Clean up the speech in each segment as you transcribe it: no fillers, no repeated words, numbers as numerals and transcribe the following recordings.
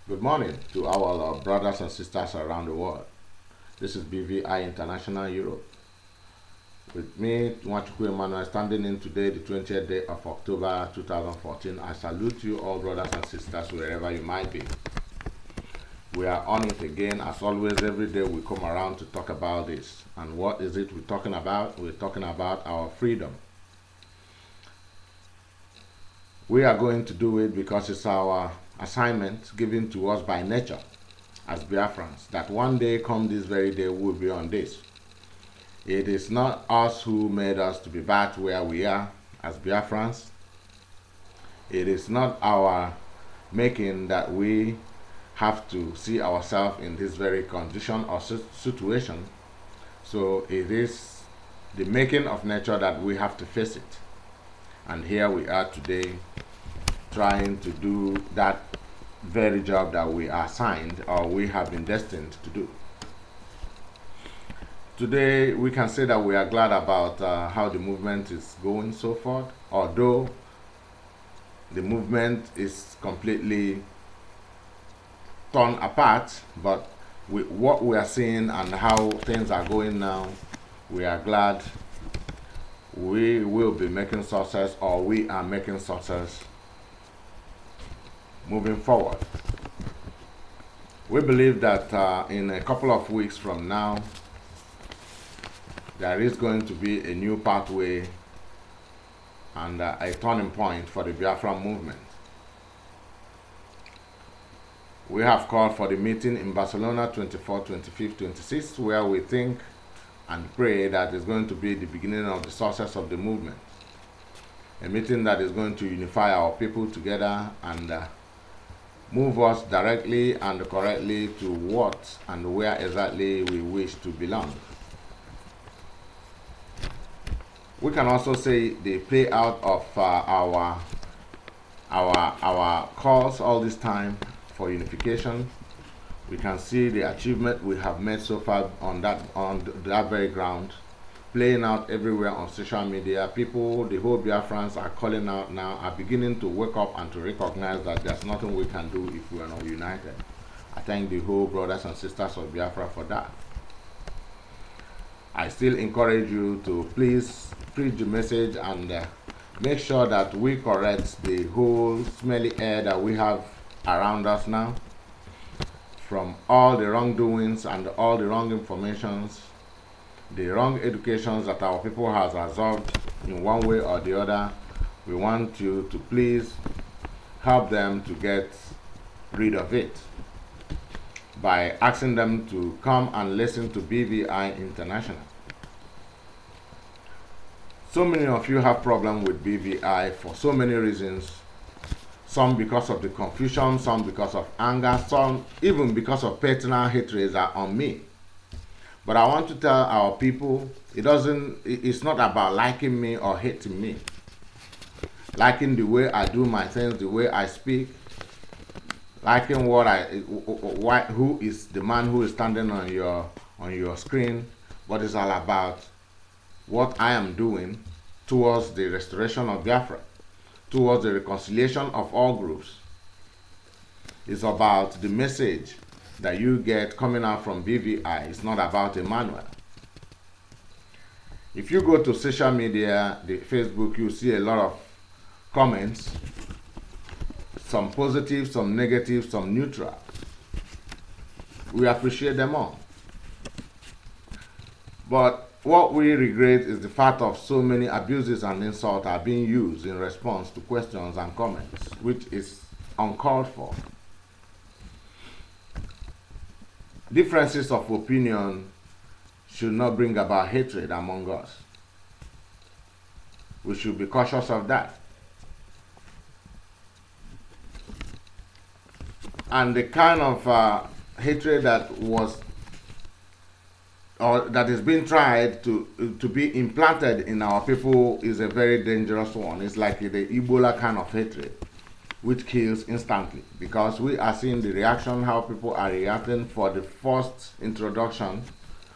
Good morning to our brothers and sisters around the world. This is BVI International Europe. With me, Nwachukwu Emmanuel, standing in today, the 20th day of October 2014. I salute you all, brothers and sisters, wherever you might be. We are on it again. As always, every day we come around to talk about this. And what is it we're talking about? We're talking about our freedom. We are going to do it because it's our assignment given to us by nature as Biafrans, that one day, come this very day, we'll be on this. It is not us who made us to be back where we are as Biafrans. It is not our making that we have to see ourselves in this very condition or situation. So it is the making of nature that we have to face it. And here we are today trying to do that very job that we are assigned or we have been destined to do. Today we can say that we are glad about how the movement is going so far, although the movement is completely torn apart, but with what we are seeing and how things are going now, we are glad we will be making success, or we are making success moving forward. We believe that in a couple of weeks from now, there is going to be a new pathway and a turning point for the Biafra movement. We have called for the meeting in Barcelona 24, 25, 26, where we think and pray that is going to be the beginning of the success of the movement. A meeting that is going to unify our people together and move us directly and correctly to what and where exactly we wish to belong. We can also say the payout of our cause all this time for unification. We can see the achievement we have made so far on that very ground, playing out everywhere on social media. People, the whole Biafrans are calling out now, are beginning to wake up and to recognize that there's nothing we can do if we are not united. I thank the whole brothers and sisters of Biafra for that. I still encourage you to please preach the message and make sure that we correct the whole smelly air that we have around us now, from all the wrongdoings and all the wrong informations, the wrong educations that our people has absorbed in one way or the other. We want you to please help them to get rid of it by asking them to come and listen to BVI International. So many of you have problem with BVI for so many reasons. Some because of the confusion, some because of anger, some even because of personal hatred are on me. But I want to tell our people, it's not about liking me or hating me. Liking the way I do my things, the way I speak, liking who is the man who is standing on your screen, but it's all about what I am doing towards the restoration of Biafra, towards the reconciliation of all groups. It's about the message that you get coming out from BVI. It's not about Emmanuel. If you go to social media, the Facebook, you see a lot of comments, some positive, some negative, some neutral. We appreciate them all. But what we regret is the fact of so many abuses and insults are being used in response to questions and comments, which is uncalled for. Differences of opinion should not bring about hatred among us. We should be cautious of that. And the kind of hatred that was or that is being tried to be implanted in our people is a very dangerous one. It's like the Ebola kind of hatred, which kills instantly, because we are seeing the reaction, how people are reacting for the first introduction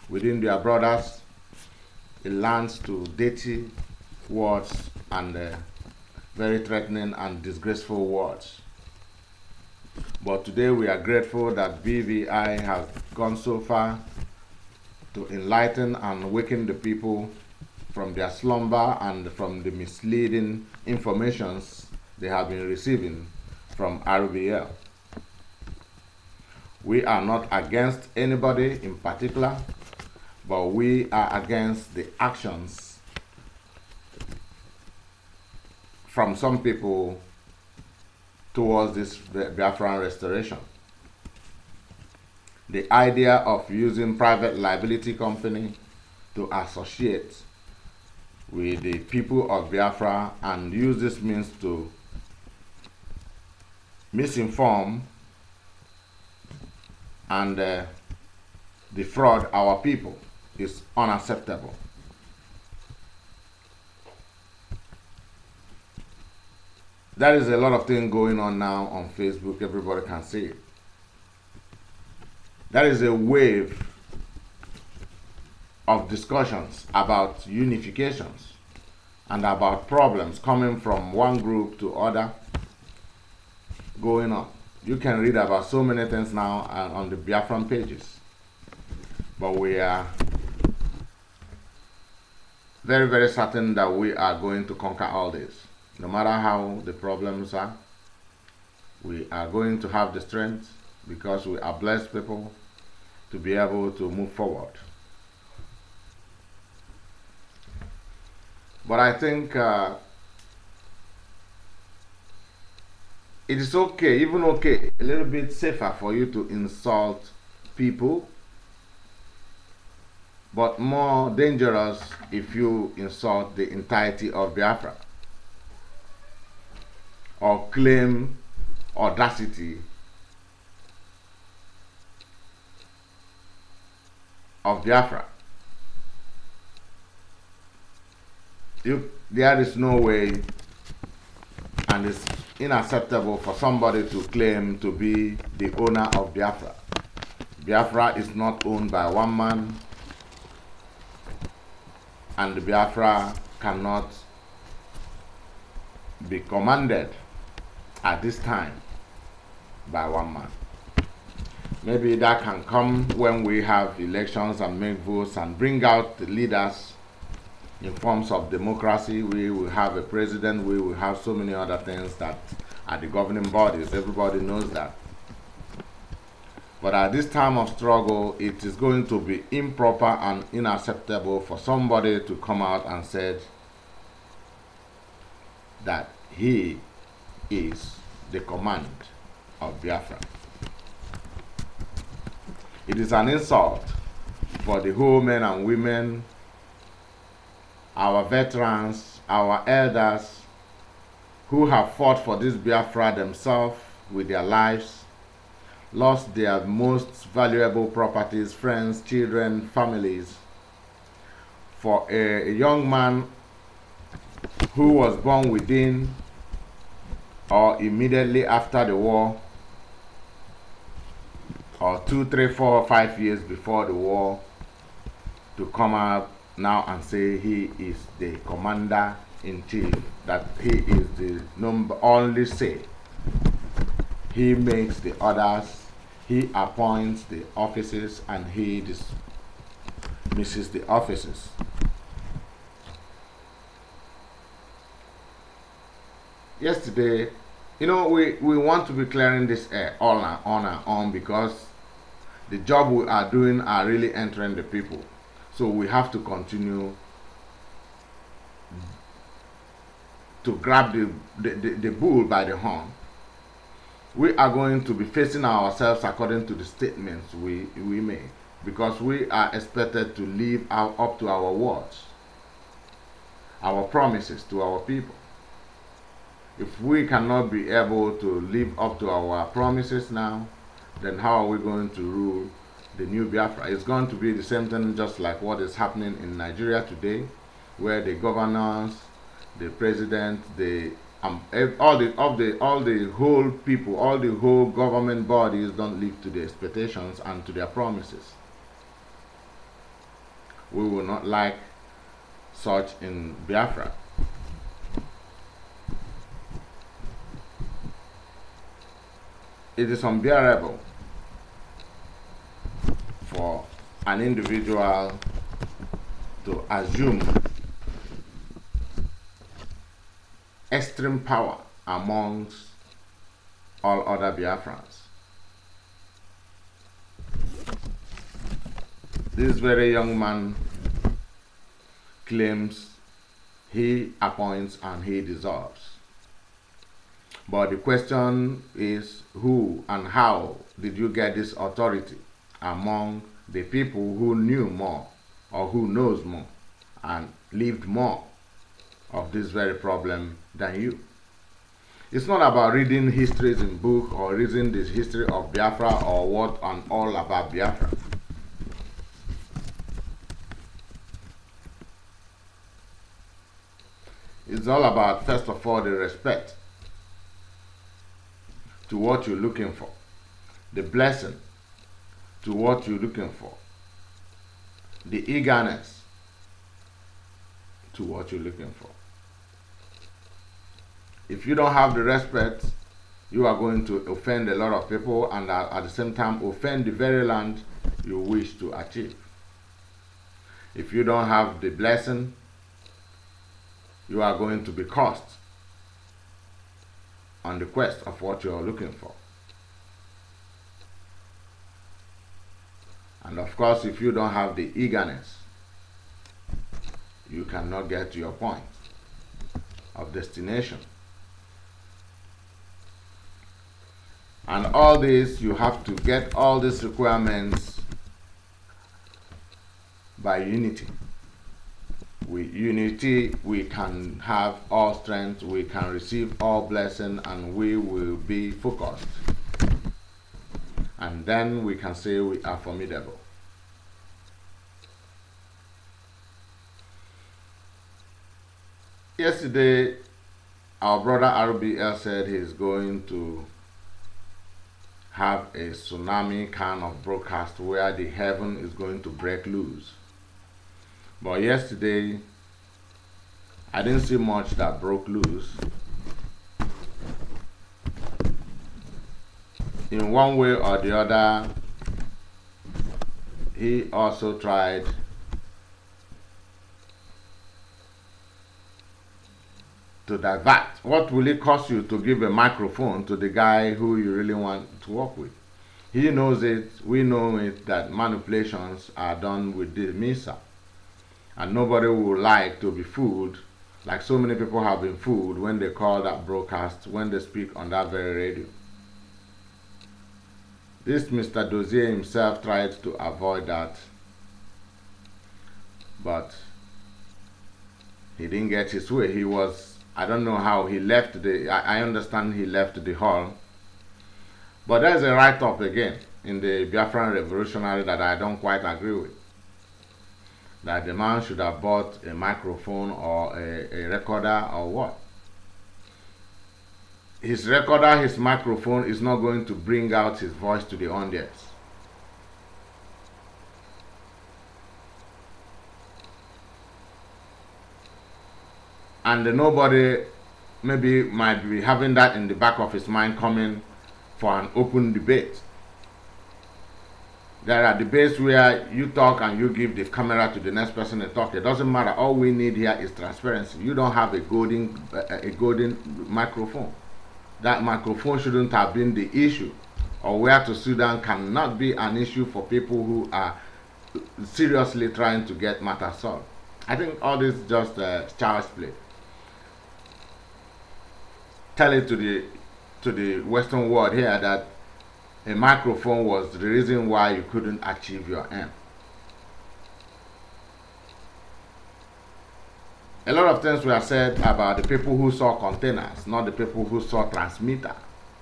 within their brothers. It lands to dirty words and very threatening and disgraceful words. But today we are grateful that BVI has gone so far to enlighten and awaken the people from their slumber and from the misleading informations they have been receiving from RBL. We are not against anybody in particular, but we are against the actions from some people towards this Biafran restoration. The idea of using private liability company to associate with the people of Biafra and use this means to misinform and defraud our people is unacceptable. There is a lot of things going on now on Facebook. Everybody can see it. There is a wave of discussions about unifications and about problems coming from one group to other going on. You can read about so many things now on the Biafran pages. But we are very, very certain that we are going to conquer all this. No matter how the problems are, we are going to have the strength, because we are blessed people, to be able to move forward. But I think it is okay, even okay, a little bit safer for you to insult people, but more dangerous if you insult the entirety of Biafra or claim audacity of Biafra. There is no way, and it's unacceptable for somebody to claim to be the owner of Biafra. Biafra is not owned by one man, and Biafra cannot be commanded at this time by one man. Maybe that can come when we have elections and make votes and bring out the leaders in forms of democracy. We will have a president, we will have so many other things that are the governing bodies. Everybody knows that. But at this time of struggle, it is going to be improper and unacceptable for somebody to come out and say that he is the command of Biafra. It is an insult for the whole men and women, our veterans, our elders, who have fought for this Biafra themselves with their lives, lost their most valuable properties, friends, children, families, for a young man who was born within or immediately after the war, or 2, 3, 4, or 5 years before the war, to come out now and say he is the commander-in-chief, that he is the only say. He makes the orders, he appoints the offices, and he dismisses the offices. Yesterday, you know, we want to be clearing this air on and on, because the job we are doing are really entering the people. So we have to continue to grab the bull by the horn. We are going to be facing ourselves according to the statements we make, because we are expected to live up to our words, our promises to our people. If we cannot be able to live up to our promises now, then how are we going to rule the new Biafra? It's going to be the same thing, just like what is happening in Nigeria today, where the governors, the president, all the whole people, all the whole government bodies don't live to their expectations and to their promises. We will not like such in Biafra. It is unbearable for an individual to assume extreme power amongst all other Biafrans. This very young man claims he appoints and he dissolves. But the question is, who and how did you get this authority among the people who knew more or who knows more and lived more of this very problem than you? It's not about reading histories in book or reading the history of Biafra or what and all about Biafra. It's all about, first of all, the respect to what you're looking for, the blessing to what you're looking for, the eagerness to what you're looking for. If you don't have the respect, you are going to offend a lot of people and at the same time offend the very land you wish to achieve. If you don't have the blessing, you are going to be cursed on the quest of what you are looking for. And of course, if you don't have the eagerness, you cannot get to your point of destination. And all this, you have to get all these requirements by unity. With unity, we can have all strength, we can receive all blessing, and we will be focused. And then we can say we are formidable. Yesterday, our brother RBL said he's going to have a tsunami kind of broadcast where the heaven is going to break loose. But yesterday, I didn't see much that broke loose. In one way or the other, he also tried to divert. What will it cost you to give a microphone to the guy who you really want to work with? He knows it, we know it, that manipulations are done with the MISA. And nobody would like to be fooled, like so many people have been fooled when they call that broadcast, when they speak on that very radio. This Mr. Dozier himself tried to avoid that, but he didn't get his way. He was, I don't know how he left I understand he left the hall, but there's a write-up again in the Biafran Revolutionary that I don't quite agree with. That the man should have bought a microphone or a recorder or what. His recorder, his microphone is not going to bring out his voice to the audience. And nobody maybe might be having that in the back of his mind coming for an open debate. There are debates where you talk and you give the camera to the next person to talk. It doesn't matter. All we need here is transparency. You don't have a golden microphone. That microphone shouldn't have been the issue. Or where to sit down cannot be an issue for people who are seriously trying to get matters solved. I think all this is just child's play. Tell it to the Western world here that a microphone was the reason why you couldn't achieve your aim. A lot of things were said about the people who saw containers, not the people who saw transmitter.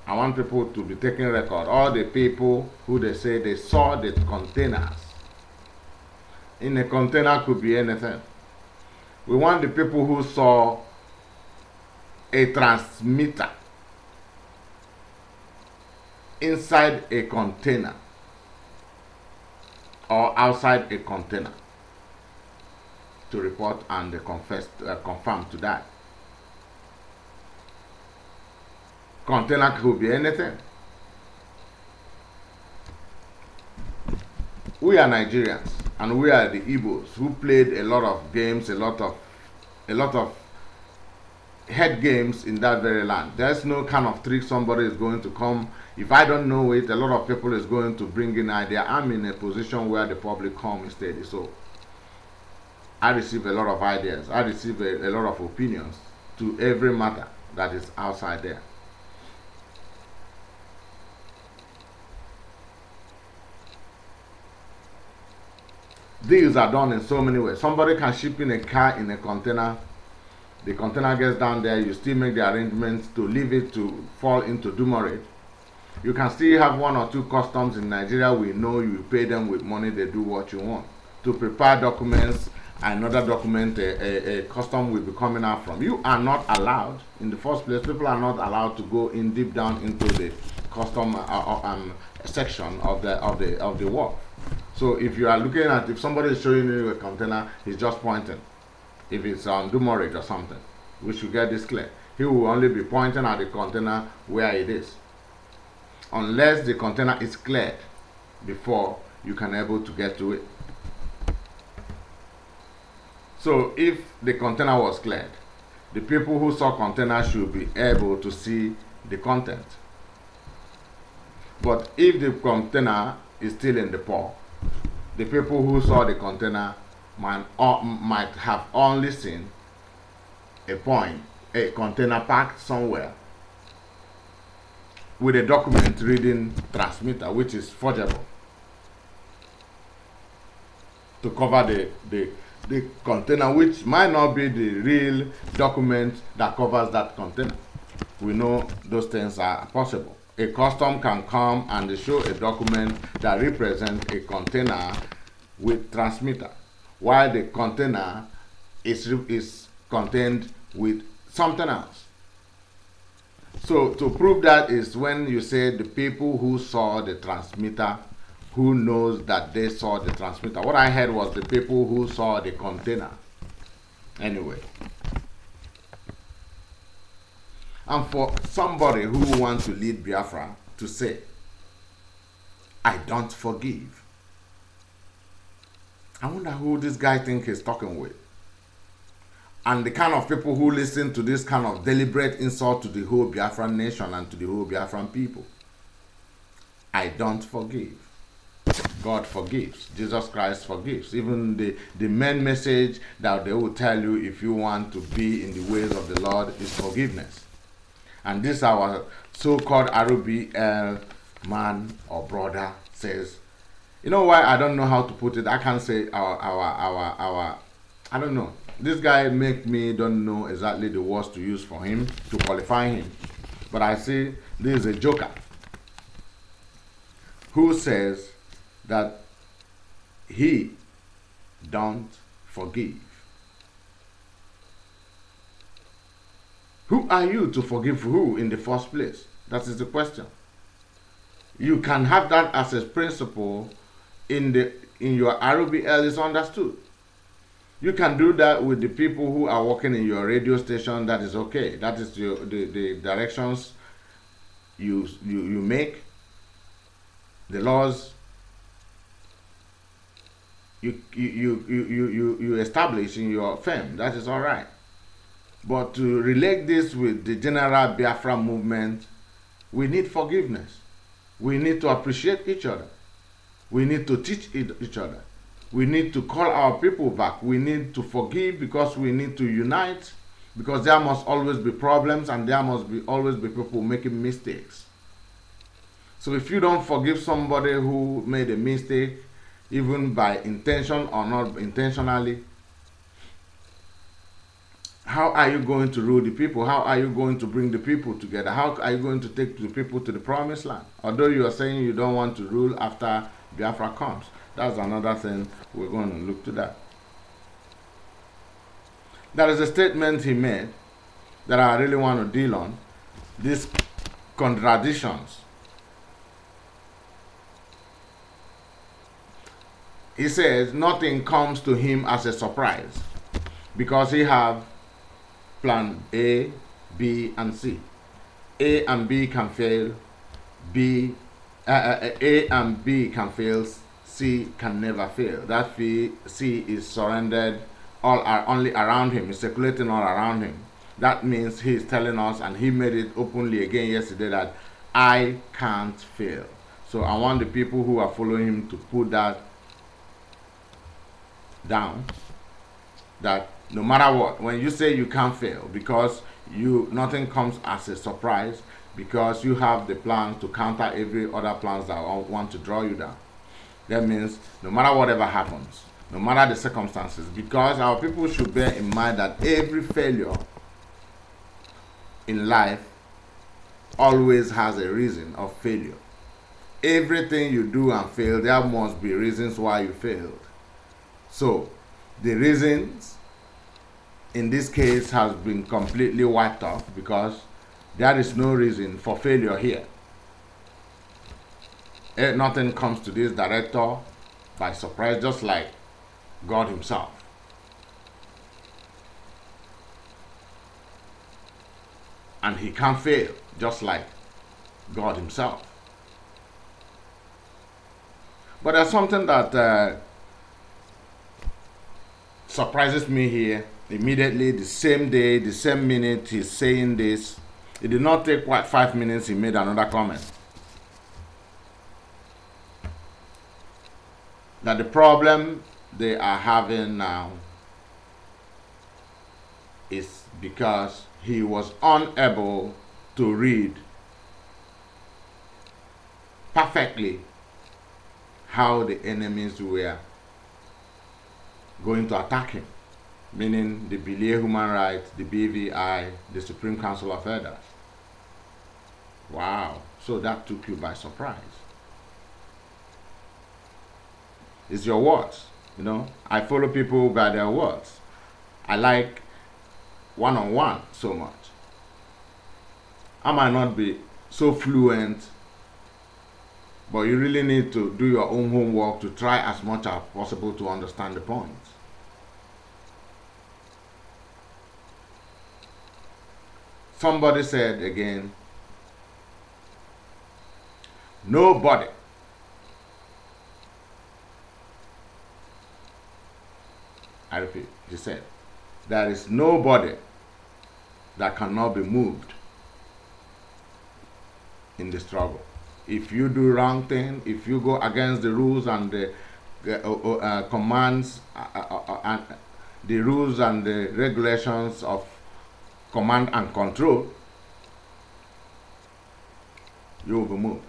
I want people to be taking record. All the people who they say they saw the containers. In a container could be anything. We want the people who saw a transmitter inside a container or outside a container to report and confirm to that. Container could be anything. we are Nigerians, and we are the Igbos who played a lot of games, a lot of head games in that very land. There's no kind of trick somebody is going to come. If I don't know it, a lot of people is going to bring in idea. I'm in a position where the public come instead. So I receive a lot of ideas. I receive a lot of opinions to every matter that is outside there. Deals are done in so many ways. Somebody can ship in a car in a container. The container gets down there. You still make the arrangements to leave it to fall into demurrage. You can still have 1 or 2 customs in Nigeria. We know you pay them with money. They do what you want. To prepare documents, another document, a custom will be coming out from. You are not allowed, in the first place, people are not allowed to go in deep down into the custom section of the work. So if you are looking at, if somebody is showing you a container, he's just pointing. If it's on demurrage or something, we should get this clear. He will only be pointing at the container where it is, unless the container is cleared before you can able to get to it. So if the container was cleared, the people who saw container should be able to see the content. But if the container is still in the port, the people who saw the container might have only seen a container packed somewhere with a document reading transmitter, which is forgeable, to cover the container, which might not be the real document that covers that container. We know those things are possible. A custom can come and show a document that represents a container with transmitter, while the container is contained with something else. So to prove that is when you say the people who saw the transmitter, who knows that they saw the transmitter. What I heard was the people who saw the container. Anyway. And for somebody who wants to lead Biafra to say, I don't forgive. I wonder who this guy thinks he's talking with. And the kind of people who listen to this kind of deliberate insult to the whole Biafran nation and to the whole Biafran people. I don't forgive. God forgives. Jesus Christ forgives. Even the main message that they will tell you if you want to be in the ways of the Lord is forgiveness. And this our so-called RBL man or brother says, you know why I don't know how to put it? I can't say I don't know. This guy make me don't know exactly the words to use for him, to qualify him. But I see this is a joker who says that he don't forgive. Who are you to forgive who in the first place? That is the question. You can have that as a principle in your RBL is understood. You can do that with the people who are working in your radio station. That is okay. That is the directions you make, the laws you establish in your firm. That is all right. But to relate this with the general Biafra movement, we need forgiveness. We need to appreciate each other. We need to teach each other. We need to call our people back. We need to forgive because we need to unite, because there must always be problems and there must always be people making mistakes. So if you don't forgive somebody who made a mistake, even by intention or not intentionally, how are you going to rule the people? How are you going to bring the people together? How are you going to take the people to the promised land? Although you are saying you don't want to rule after Biafra comes. That's another thing. We're going to look to that. There is a statement he made that I really want to deal on. These contradictions. He says nothing comes to him as a surprise because he have plan A, B, and C. A and B can fail. A and B can fail. sea can never fail. That sea is surrendered only around him, it's circulating all around him. That means he is telling us, and he made it openly again yesterday, that I can't fail. So I want the people who are following him to put that down, that no matter what, when you say you can't fail, because nothing comes as a surprise, because you have the plan to counter every other plans that want to draw you down. That means no matter whatever happens, no matter the circumstances, because our people should bear in mind that every failure in life always has a reason of failure. Everything you do and fail, there must be reasons why you failed. So the reasons in this case has been completely wiped off, because there is no reason for failure here. Nothing comes to this director by surprise, just like God himself. And he can't fail, just like God himself. But there's something that surprises me here. Immediately, the same day, the same minute he's saying this, it did not take quite 5 minutes, he made another comment. That the problem they are having now is because he was unable to read perfectly how the enemies were going to attack him, meaning the BVI Human Rights, the BVI, the Supreme Council of Elders. Wow, so that took you by surprise. It's your words, you know. I follow people by their words. I like one-on-one so much. I might not be so fluent, but you really need to do your own homework to try as much as possible to understand the points. Somebody said again, nobody I repeat, he said, there is nobody that cannot be moved in the struggle. If you do wrong thing, if you go against the rules and the commands and the rules and the regulations of command and control, you will be moved.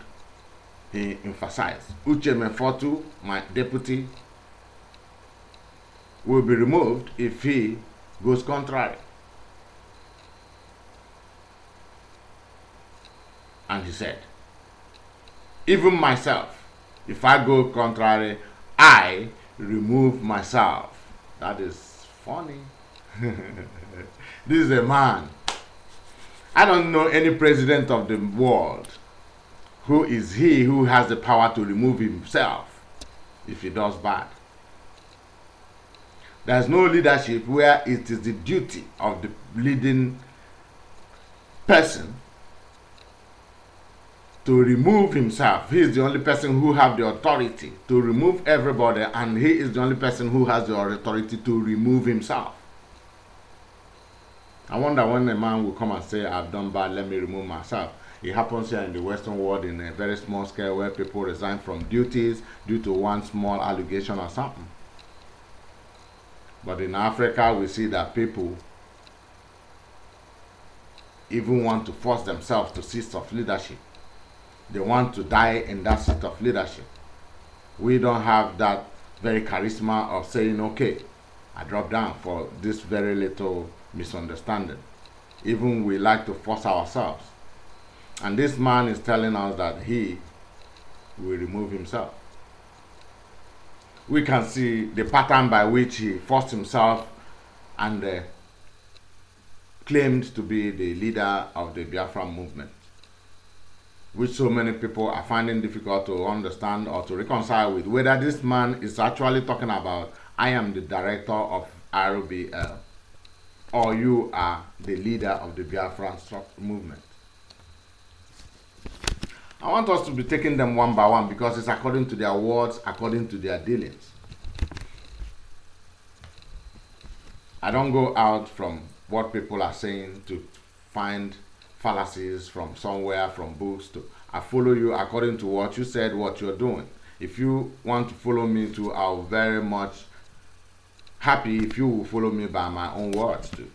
He emphasized. Uche Mefotu, my deputy, will be removed if he goes contrary. And he said, even myself, if I go contrary, I remove myself. That is funny. This is a man. I don't know any president of the world who is he who has the power to remove himself if he does bad. There is no leadership where it is the duty of the leading person to remove himself. He is the only person who has the authority to remove everybody, and he is the only person who has the authority to remove himself. I wonder when a man will come and say, I've done bad, let me remove myself. It happens here in the Western world in a very small scale, where people resign from duties due to one small allegation or something. But in Africa, we see that people even want to force themselves to seats of leadership. They want to die in that seat of leadership. We don't have that very charisma of saying, okay, I drop down for this very little misunderstanding. Even we like to force ourselves. And this man is telling us that he will remove himself. We can see the pattern by which he forced himself and claimed to be the leader of the Biafra movement, which so many people are finding difficult to understand or to reconcile with, whether this man is actually talking about, I am the director of RBL, or you are the leader of the Biafra movement. I want us to be taking them one by one because it's according to their words, according to their dealings. I don't go out from what people are saying to find fallacies from somewhere, from books. I follow you according to what you said, what you're doing. If you want to follow me too, I'll very much happy if you will follow me by my own words too.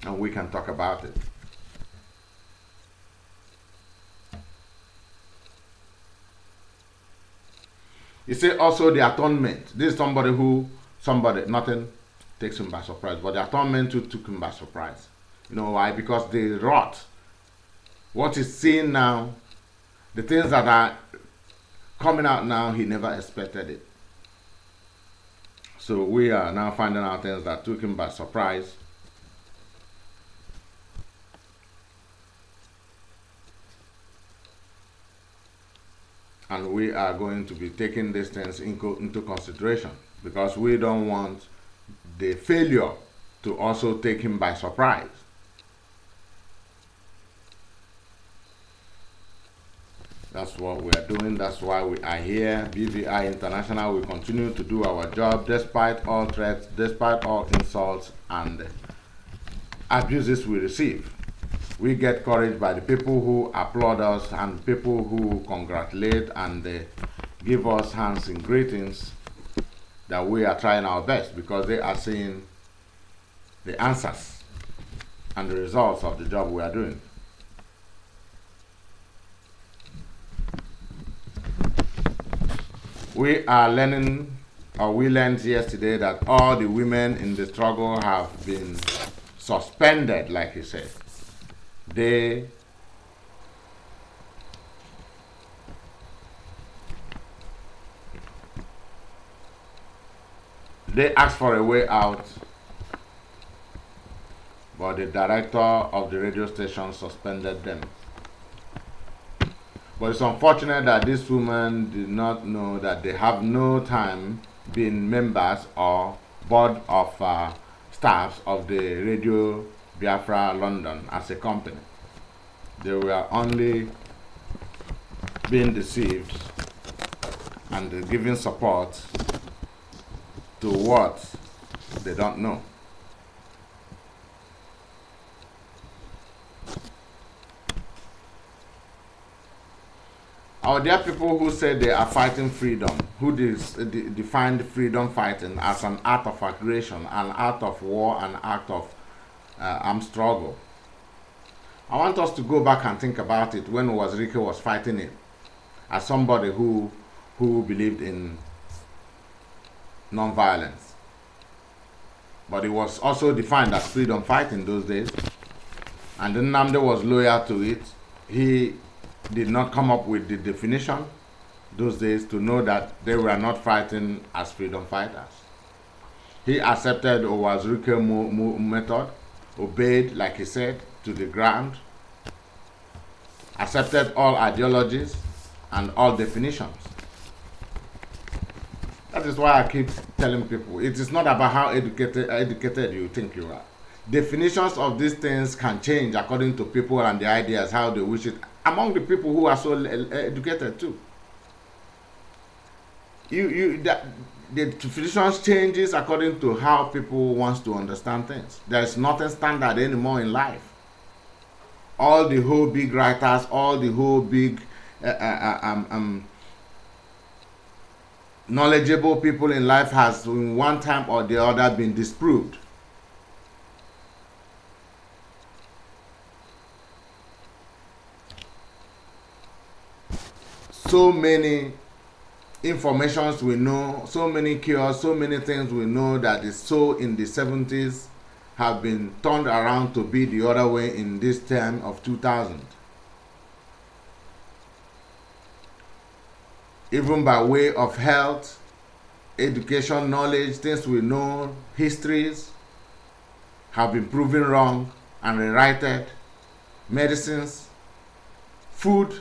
And we can talk about it. You see also the atonement. This is nothing takes him by surprise, but the atonement too took him by surprise. You know why? Because they wrought what is seen now, the things that are coming out now, he never expected it. So we are now finding out things that took him by surprise. And we are going to be taking these things into consideration because we don't want the failure to also take him by surprise. That's what we are doing. That's why we are here. BVI International will continue to do our job despite all threats, despite all insults and abuses we receive. We get courage by the people who applaud us and people who congratulate and give us hands in greetings that we are trying our best because they are seeing the answers and the results of the job we are doing. We are learning, or we learned yesterday, that all the women in the struggle have been suspended, like he said. They asked for a way out, but the director of the radio station suspended them. But it's unfortunate that these women did not know that they have no time being members or board of staffs of the Radio Biafra London as a company. They were only being deceived and giving support to what they don't know. There are people who say they are fighting freedom, who defined freedom fighting as an act of aggression, an act of war, an act of armed struggle. I want us to go back and think about it when Wazirike was fighting it, as somebody who believed in non-violence. But it was also defined as freedom fighting those days. And then Nnamdi was loyal to it. He did not come up with the definition those days to know that they were not fighting as freedom fighters. He accepted Wazirike method, obeyed, like he said, to the ground, accepted all ideologies and all definitions. That is why I keep telling people, it is not about how educated you think you are. Definitions of these things can change according to people and the ideas, how they wish it, among the people who are so educated too. The definitions changes according to how people want to understand things. There is nothing standard anymore in life. All the whole big writers, all the whole big knowledgeable people in life has in one time or the other been disproved. So many informations we know, so many cures, so many things we know that is so in the 70s have been turned around to be the other way in this time of 2000. Even by way of health, education, knowledge, things we know, histories have been proven wrong and rewritten, medicines, food,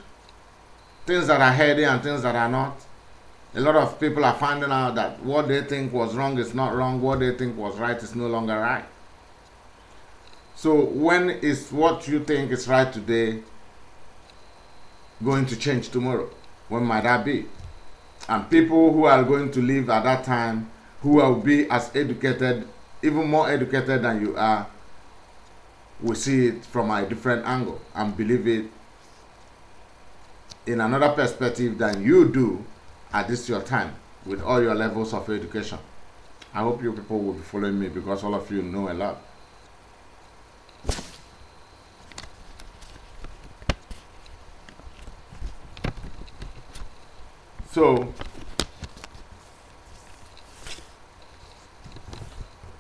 things that are healthy and things that are not. A lot of people are finding out that what they think was wrong is not wrong, what they think was right is no longer right. So when is what you think is right today going to change tomorrow? When might that be? And people who are going to live at that time, who will be as educated, even more educated than you are, will see it from a different angle and believe it in another perspective than you do at this your time with all your levels of education. I hope you people will be following me, because all of you know a lot. So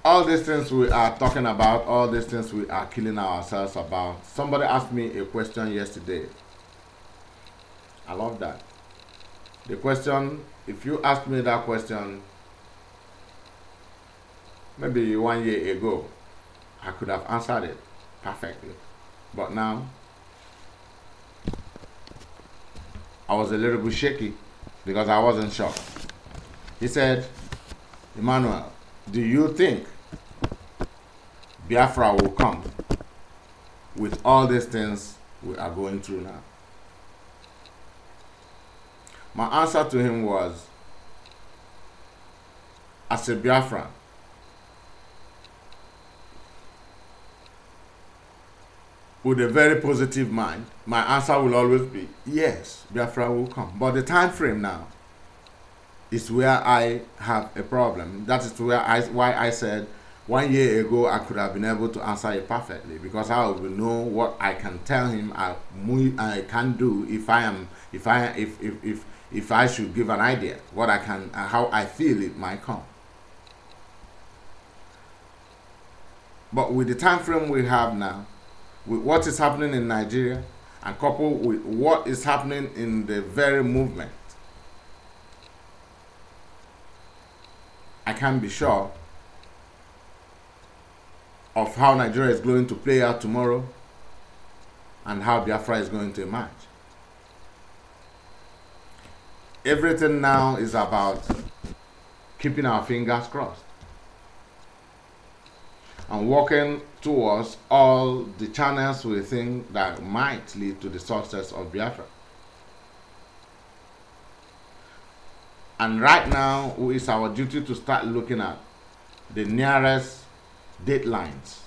all these things we are talking about, all these things we are killing ourselves about. Somebody asked me a question yesterday. I love that. The question, if you asked me that question maybe 1 year ago, I could have answered it perfectly. But now, I was a little bit shaky because I wasn't sure. He said, Emmanuel, do you think Biafra will come with all these things we are going through now? My answer to him was, as a Biafran, with a very positive mind, my answer will always be, yes, Biafra will come. But the time frame now is where I have a problem. That is why I said 1 year ago I could have been able to answer it perfectly, because I will know what I can tell him I can do if I should give an idea what I can, how I feel it might come. But with the time frame we have now, with what is happening in Nigeria, and coupled with what is happening in the very movement, I can't be sure of how Nigeria is going to play out tomorrow and how Biafra is going to emerge. Everything now is about keeping our fingers crossed and working towards all the channels we think that might lead to the success of Biafra. And right now, it's our duty to start looking at the nearest deadlines.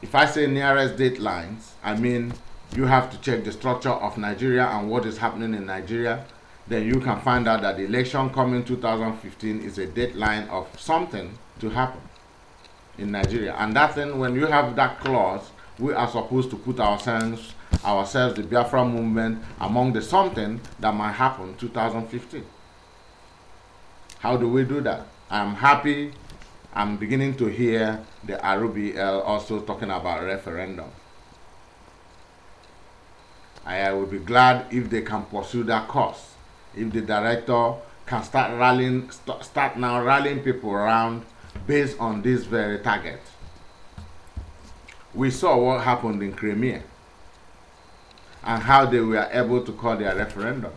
If I say nearest deadlines, I mean you have to check the structure of Nigeria and what is happening in Nigeria. Then you can find out that the election coming 2015 is a deadline of something to happen in Nigeria. And that thing, when you have that clause, we are supposed to put ourselves, the Biafra movement, among the something that might happen 2015. How do we do that? I'm happy. I'm beginning to hear the RBL also talking about referendum. I will be glad if they can pursue that course. If the director can start now rallying people around based on this very target. We saw what happened in Crimea and how they were able to call their referendum.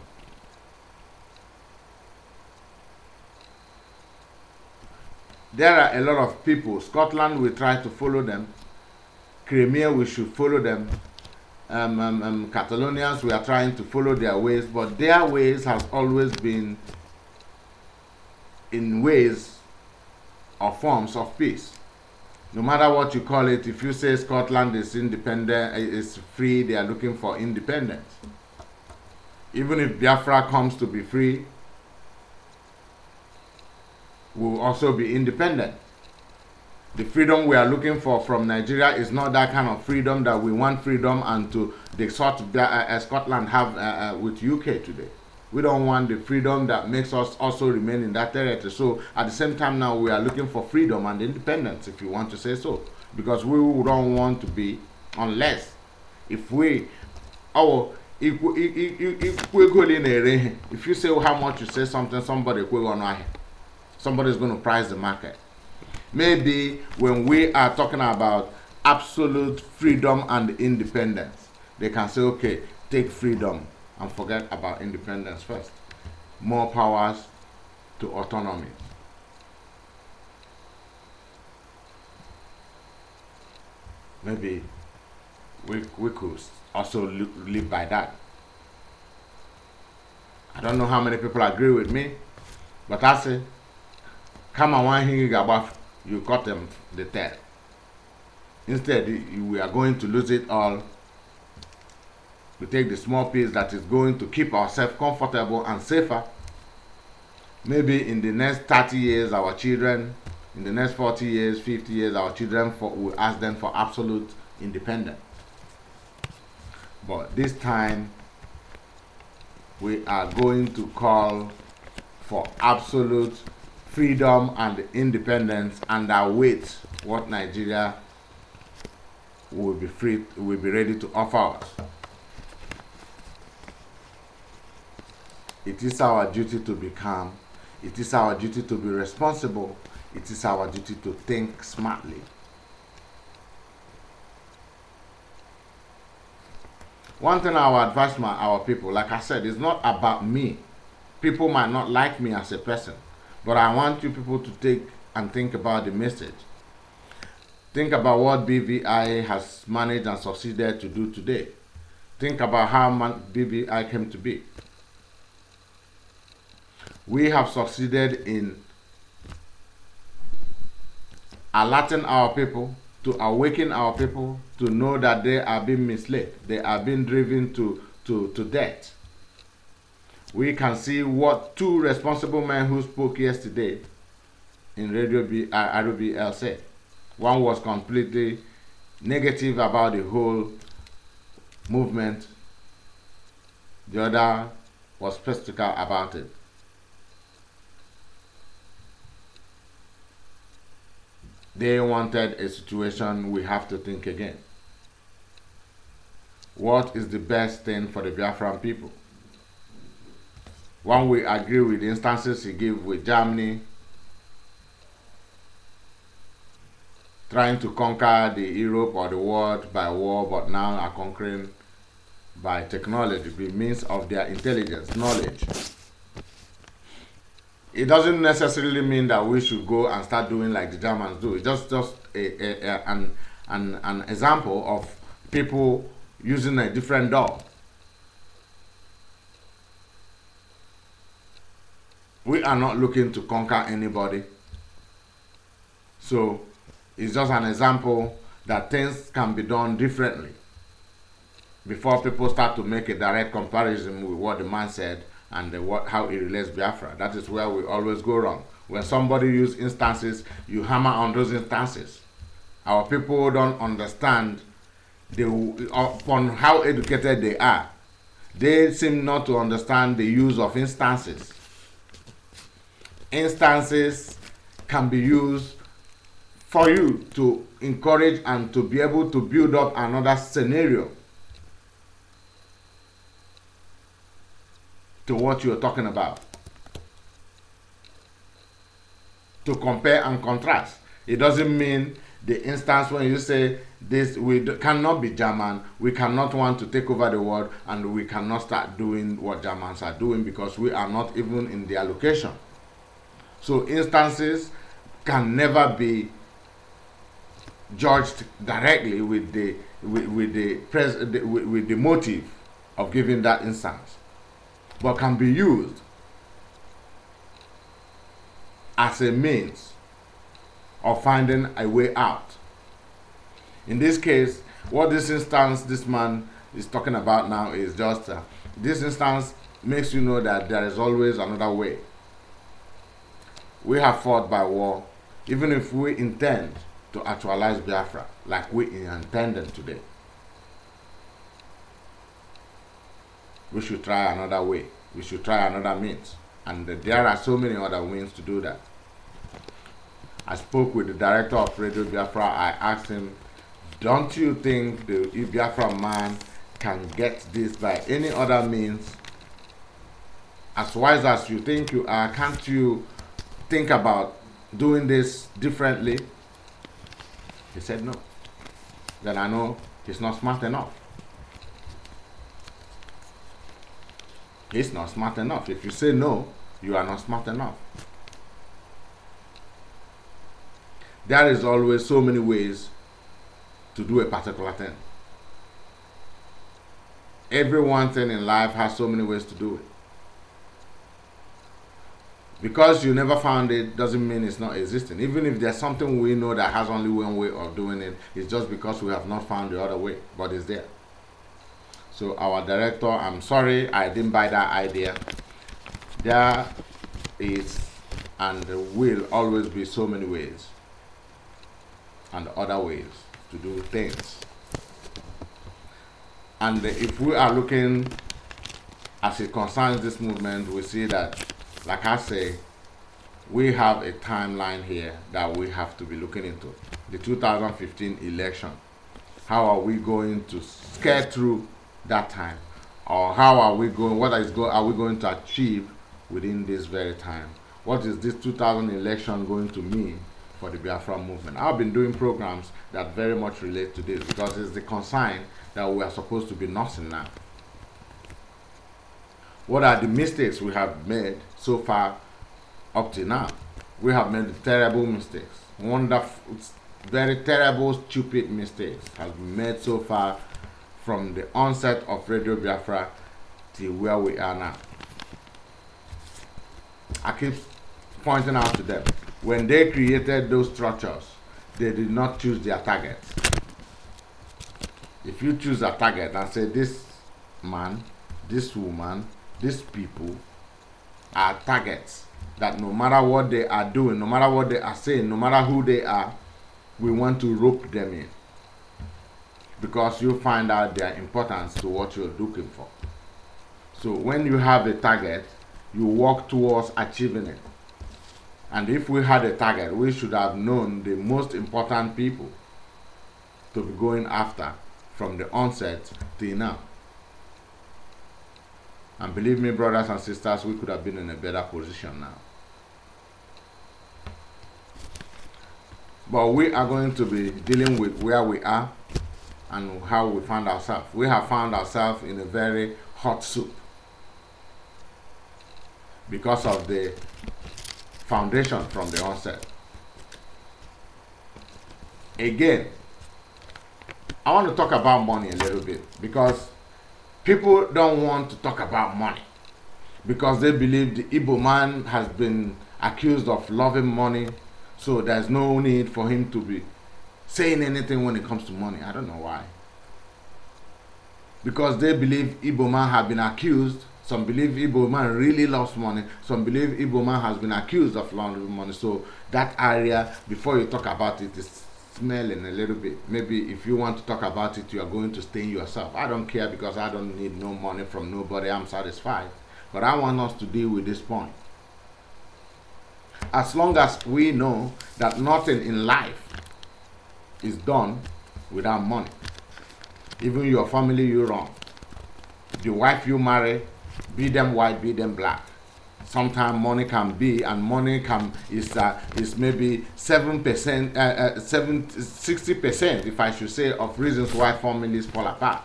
There are a lot of people. Scotland will try to follow them. Crimea, we should follow them. Catalonians, we are trying to follow their ways, but their ways has always been in ways or forms of peace. No matter what you call it, if you say Scotland is independent, is free, they are looking for independence. Even if Biafra comes to be free, we will also be independent. The freedom we are looking for from Nigeria is not that kind of freedom that we want freedom and to the sort Scotland have with UK today. We don't want the freedom that makes us also remain in that territory. So at the same time now we are looking for freedom and independence, if you want to say so. Because we don't want to be, unless if we, if you say how much you say something, somebody's going to price the market. Maybe when we are talking about absolute freedom and independence, they can say, okay, take freedom and forget about independence first. More powers to autonomy. Maybe we could also live by that. I don't know how many people agree with me, but I say, come on, one thing you cut them the tail. Instead, we are going to lose it all. We take the small piece that is going to keep ourselves comfortable and safer. Maybe in the next 30 years, our children, in the next 40 years, 50 years, our children will ask them for absolute independence. But this time, we are going to call for absolute freedom and independence, and await what Nigeria will be ready to offer us. It is our duty to be calm. It is our duty to be responsible. It is our duty to think smartly. One thing I will advise our people, like I said, it's not about me. People might not like me as a person, but I want you people to take and think about the message. Think about what BVI has managed and succeeded to do today. Think about how BVI came to be. We have succeeded in alerting our people, to awaken our people to know that they are being misled. They are being driven to death. We can see what two responsible men who spoke yesterday in Radio RBL said. One was completely negative about the whole movement. The other was skeptical about it. They wanted a situation we have to think again. What is the best thing for the Biafran people? One, we agree with the instances he gave with Germany, trying to conquer the Europe or the world by war, but now are conquering by technology, by means of their intelligence, knowledge. It doesn't necessarily mean that we should go and start doing like the Germans do. It's just an example of people using a different door. We are not looking to conquer anybody. So it's just an example that things can be done differently. Before people start to make a direct comparison with what the man said and how it relates Biafra. That is where we always go wrong. When somebody uses instances, you hammer on those instances. Our people don't understand upon how educated they are. They seem not to understand the use of instances. Instances can be used for you to encourage and to be able to build up another scenario to what you're talking about. To compare and contrast. It doesn't mean the instance when you say this, we cannot be German, we cannot want to take over the world, and we cannot start doing what Germans are doing because we are not even in their location. So instances can never be judged directly with the motive of giving that instance, but can be used as a means of finding a way out. In this case, what this man is talking about now is just this instance makes you know that there is always another way. We have fought by war, even if we intend to actualize Biafra like we intended today. We should try another way. We should try another means. And there are so many other means to do that. I spoke with the director of Radio Biafra. I asked him, don't you think the Biafra man can get this by any other means? As wise as you think you are, can't you think about doing this differently? He said no. Then I know he's not smart enough. He's not smart enough. If you say no, you are not smart enough. There is always so many ways to do a particular thing. Every one thing in life has so many ways to do it. Because you never found it doesn't mean it's not existing. Even if there's something we know that has only one way of doing it, it's just because we have not found the other way, but it's there. So our director, I'm sorry I didn't buy that idea. There is and there will always be so many ways and other ways to do things. And if we are looking as it concerns this movement, we see that, like I say, we have a timeline here that we have to be looking into. The 2015 election. How are we going to scale through that time? Or how are we going, are we going to achieve within this very time? What is this 2000 election going to mean for the Biafra movement? I've been doing programs that very much relate to this because it's the consign that we are supposed to be nursing now. What are the mistakes we have made so far up to now? We have made terrible mistakes. Wonderful, very terrible, stupid mistakes have been made so far from the onset of Radio Biafra till where we are now. I keep pointing out to them, when they created those structures, they did not choose their target. If you choose a target and say this man, this woman, these people are targets, that no matter what they are doing, no matter what they are saying, no matter who they are, we want to rope them in. Because you find out their importance to what you're looking for. So when you have a target, you work towards achieving it. And if we had a target, we should have known the most important people to be going after from the onset till now. And believe me, brothers and sisters, we could have been in a better position now. But we are going to be dealing with where we are and how we found ourselves. We have found ourselves in a very hot soup because of the foundation from the onset. Again, I want to talk about money a little bit because people don't want to talk about money because they believe the Igbo man has been accused of loving money, so there's no need for him to be saying anything when it comes to money. I don't know why. Because they believe Igbo man have been accused. Some believe Igbo man really loves money. Some believe Igbo man has been accused of laundering money. So that area, before you talk about it, is smelling a little bit. Maybe if you want to talk about it, you are going to stain yourself. I don't care because I don't need no money from nobody. I'm satisfied. But I want us to deal with this point. As long as we know that nothing in life is done without money. Even your family you run, the wife you marry, be them white, be them black. Sometimes money can be, and money is maybe 7%, 60%, if I should say, of reasons why families fall apart.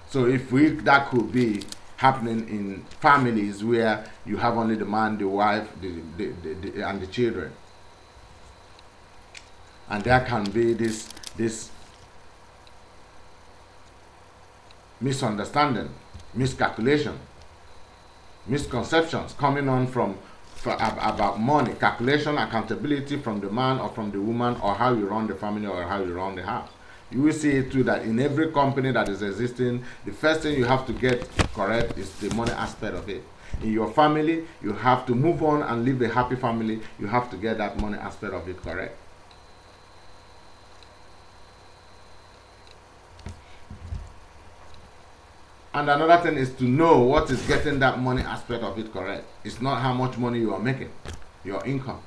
So if that could be happening in families where you have only the man, the wife, and the children, and there can be this misunderstanding, miscalculation, misconceptions coming on about money, calculation, accountability from the man or from the woman, or how you run the family or how you run the house. You will see it too that in every company that is existing, the first thing you have to get correct is the money aspect of it. In your family, you have to move on and live a happy family. You have to get that money aspect of it correct. And another thing is to know what is getting that money aspect of it correct. It's not how much money you are making, your income.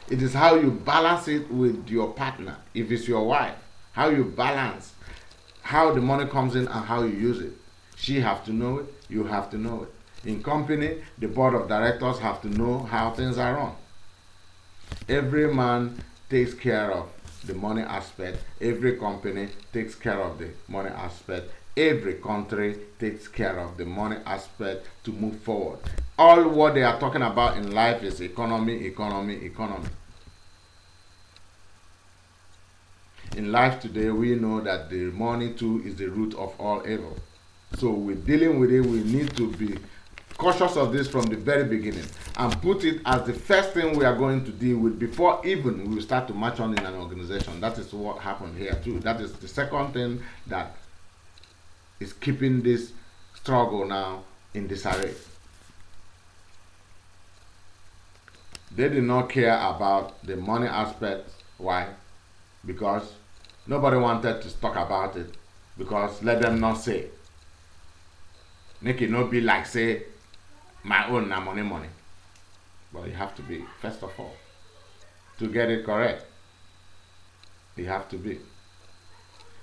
It is how you balance it with your partner. If it's your wife, how you balance how the money comes in and how you use it. She have to know it, you have to know it. In company, the board of directors have to know how things are run. Every man takes care of the money aspect. Every company takes care of the money aspect. Every country takes care of the money aspect to move forward. All what they are talking about in life is economy, economy, economy. In life today, we know that the money too is the root of all evil. So with dealing with it, we need to be cautious of this from the very beginning and put it as the first thing we are going to deal with before even we start to march on in an organization. That is what happened here too. That is the second thing that is keeping this struggle now in disarray. They did not care about the money aspect. Why? Because nobody wanted to talk about it. Because let them not say. Make it not be like say, my own na money. But you have to be, first of all, to get it correct. You have to be.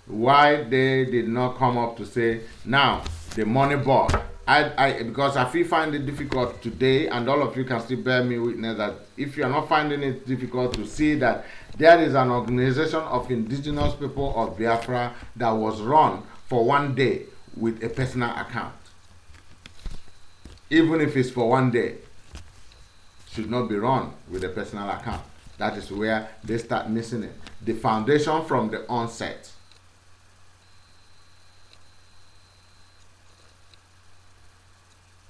Why they did not come up to say, now, the money board. Because I find it difficult today, and all of you can still bear me witness that if you are not finding it difficult to see that there is an organization of indigenous people of Biafra that was run for one day with a personal account. Even if it's for one day, should not be run with a personal account. That is where they start missing it. The foundation from the onset.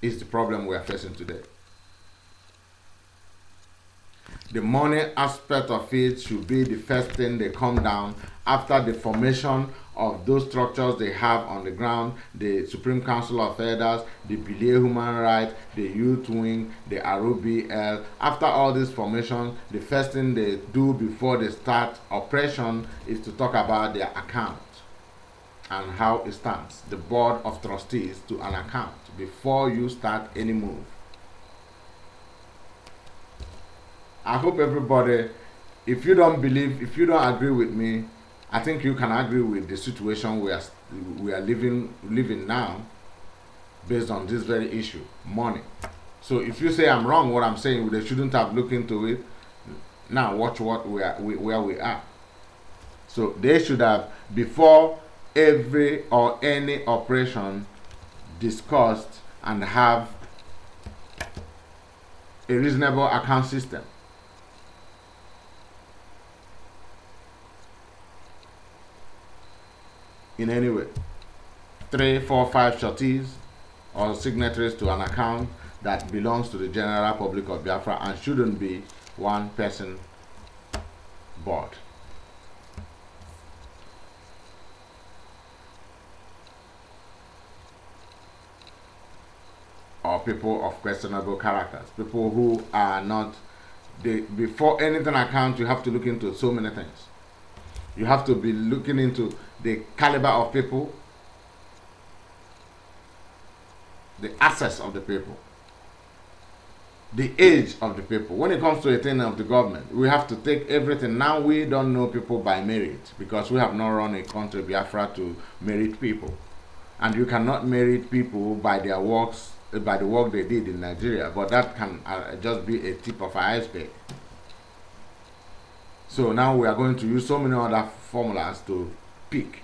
Is the problem we are facing today. The money aspect of it should be the first thing they come down after the formation of those structures they have on the ground, the Supreme Council of Elders, the BVI Human Rights, the Youth Wing, the ROBL. After all this formation, the first thing they do before they start operation is to talk about their account and how it stands, the board of trustees to an account before you start any move. I hope everybody, if you don't believe, if you don't agree with me, I think you can agree with the situation we are living now based on this very issue, money. So if you say I'm wrong, what I'm saying, they shouldn't have looked into it. Now watch what where we are. So they should have, before every or any operation, discussed and have a reasonable account system. In any way, 3, 4, 5 shorties or signatories to an account that belongs to the general public of Biafra and shouldn't be one person board. Or people of questionable characters, people who are not, before anything account, you have to look into so many things. You have to be looking into the caliber of people, the access of the people, the age of the people. When it comes to a thing of the government, we have to take everything. Now we don't know people by merit because we have not run a country, Biafra, to merit people. And you cannot merit people by their works, by the work they did in Nigeria, but that can just be a tip of an iceberg. So now we are going to use so many other formulas to pick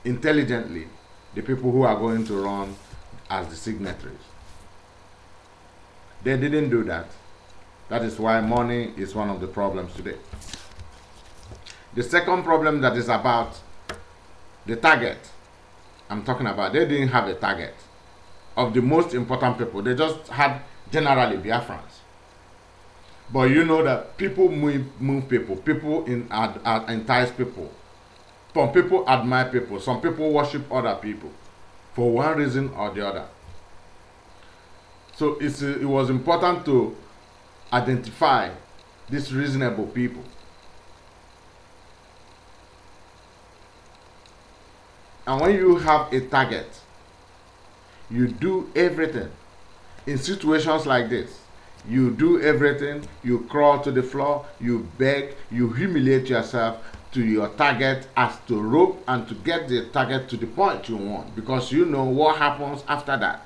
intelligently the people who are going to run as the signatories. They didn't do that. That is why money is one of the problems today. The second problem that is about the target I'm talking about, they didn't have a target of the most important people. They just had generally Biafrans. But you know that people move people. People entice people. Some people admire people. Some people worship other people for one reason or the other. So it was important to identify these reasonable people. And when you have a target, you do everything. In situations like this, you do everything, you crawl to the floor, you beg, you humiliate yourself to your target as to rope and to get the target to the point you want. Because you know what happens after that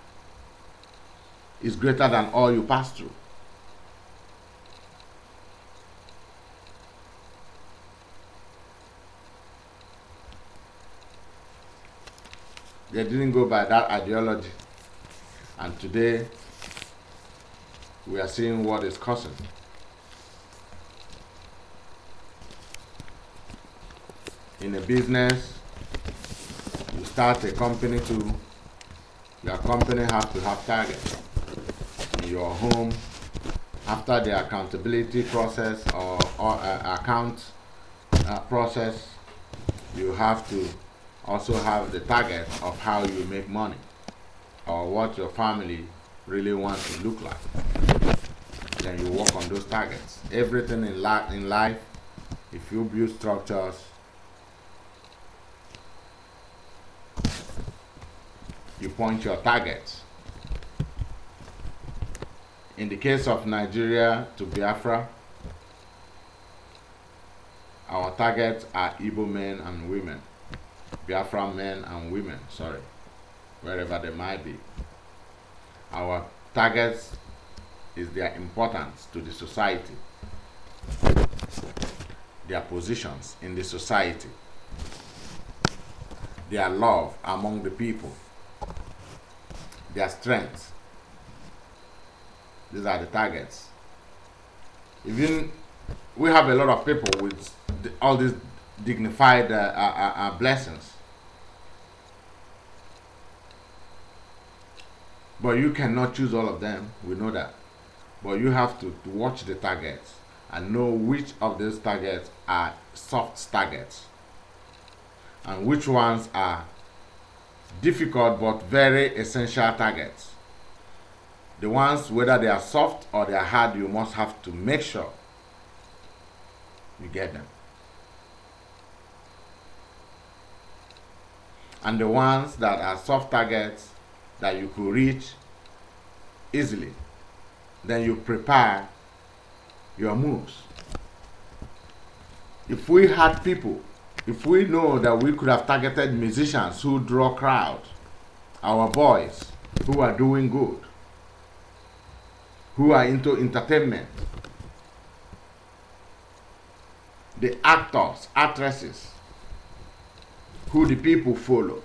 is greater than all you pass through. They didn't go by that ideology. And today, we are seeing what is causing. In a business, you start a company too. Your company has to have targets. In your home, after the accountability process or account process, you have to also have the target of how you make money or what your family really wants to look like. Then you work on those targets. Everything in life, if you build structures, you point your targets. In the case of Nigeria to Biafra, our targets are Igbo men and women. Biafra men and women, sorry, wherever they might be. Our targets is their importance to the society, their positions in the society, their love among the people, their strength. These are the targets. Even we have a lot of people with all these dignified blessings, but you cannot choose all of them. We know that, but you have to watch the targets and know which of these targets are soft targets and which ones are difficult but very essential targets. The ones, whether they are soft or they are hard, you must have to make sure you get them. And the ones that are soft targets that you could reach easily, then you prepare your moves. If we had people, if we know that we could have targeted musicians who draw crowds, our boys who are doing good, who are into entertainment, the actors, actresses, who the people follow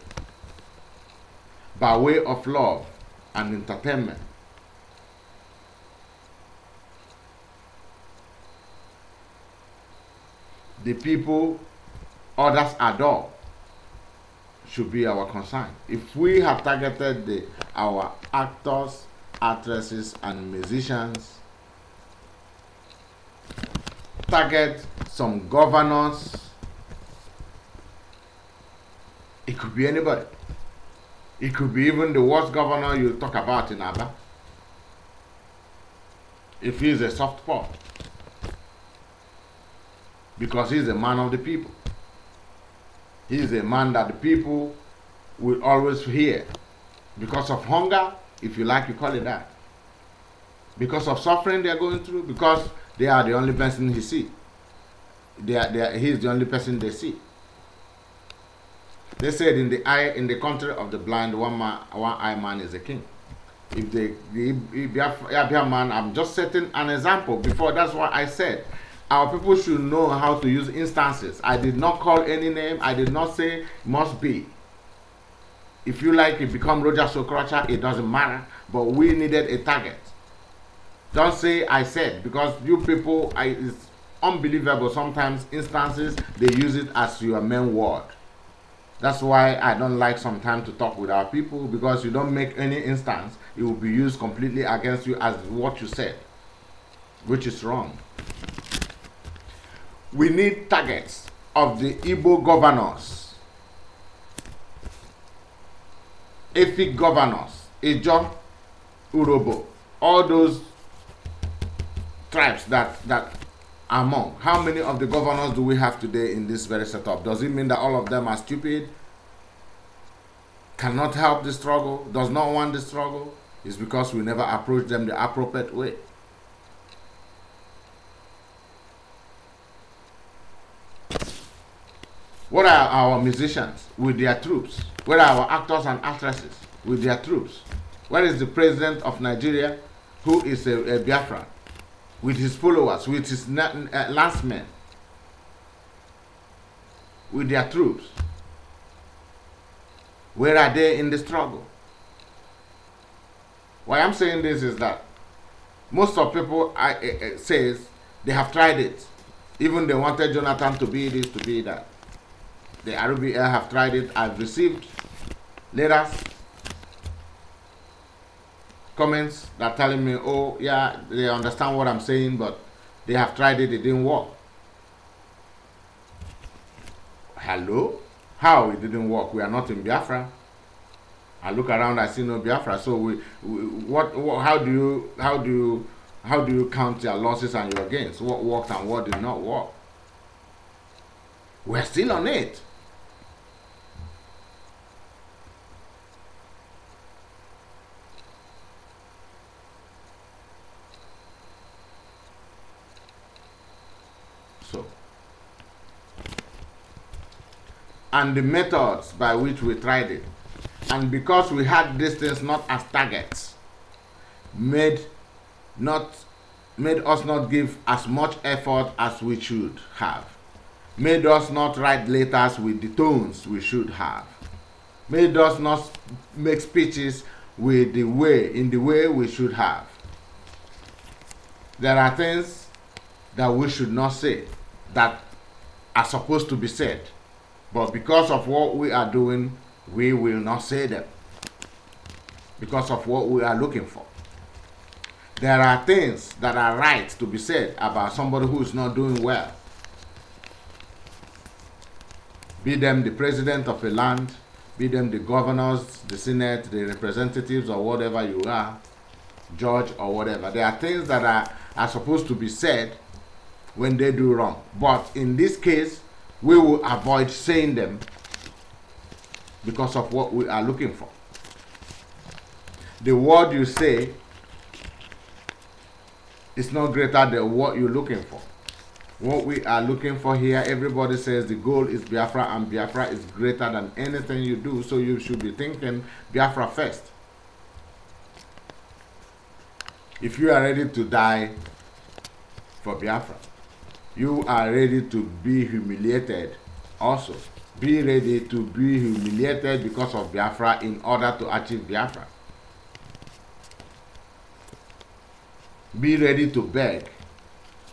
by way of love and entertainment, the people others adore should be our concern. If we have targeted our actors, actresses, and musicians, target some governors, it could be anybody. It could be even the worst governor you talk about in Aba, if he's a soft paw, because he's a man of the people. He's a man that the people will always hear because of hunger, if you like, you call it that, because of suffering they are going through, because they are the only person he see. He's the only person they see. They said in the country of the blind, one eye man is a king. If the Biafra man, I'm just setting an example before. That's what I said. Our people should know how to use instances. I did not call any name. I did not say must be. If you like it become Roger Sokrocha, it doesn't matter. But we needed a target. Don't say I said, because you people, it's unbelievable. Sometimes instances, they use it as your main word. That's why I don't like sometimes to talk with our people, because you don't make any instance, it will be used completely against you as what you said, which is wrong. We need targets of the Igbo governors, Efik governors, Ijo, Urobo, all those tribes that among. How many of the governors do we have today in this very setup? Does it mean that all of them are stupid, cannot help the struggle, does not want the struggle? It's because we never approach them the appropriate way. What are our musicians with their troops? Where are our actors and actresses with their troops? Where is the president of Nigeria, who is a Biafran, with his followers, with his lancemen, with their troops? Where are they in the struggle? Why I'm saying this is that most of people says they have tried it. Even they wanted Jonathan to be this, to be that. The RBL have tried it. I've received letters, comments that telling me, oh yeah, they understand what I'm saying, but they have tried it, it didn't work. Hello? How it didn't work? We are not in Biafra. I look around, I see no Biafra. So how do you count your losses and your gains? What worked and what did not work? We're still on it. So, and the methods by which we tried it, and because we had these things not as targets, made us not give as much effort as we should have, made us not write letters with the tones we should have, made us not make speeches in the way we should have. There are things that we should not say that are supposed to be said, but because of what we are doing, we will not say them because of what we are looking for. There are things that are right to be said about somebody who is not doing well. Be them the president of a land, be them the governors, the senate, the representatives, or whatever you are, judge or whatever. There are things that are supposed to be said when they do wrong. But in this case, we will avoid saying them because of what we are looking for. The word you say is not greater than what you're looking for. What we are looking for here, everybody says the goal is Biafra, and Biafra is greater than anything you do, so you should be thinking Biafra first. If you are ready to die for Biafra, you are ready to be humiliated also. Be ready to be humiliated because of Biafra in order to achieve Biafra. Be ready to beg.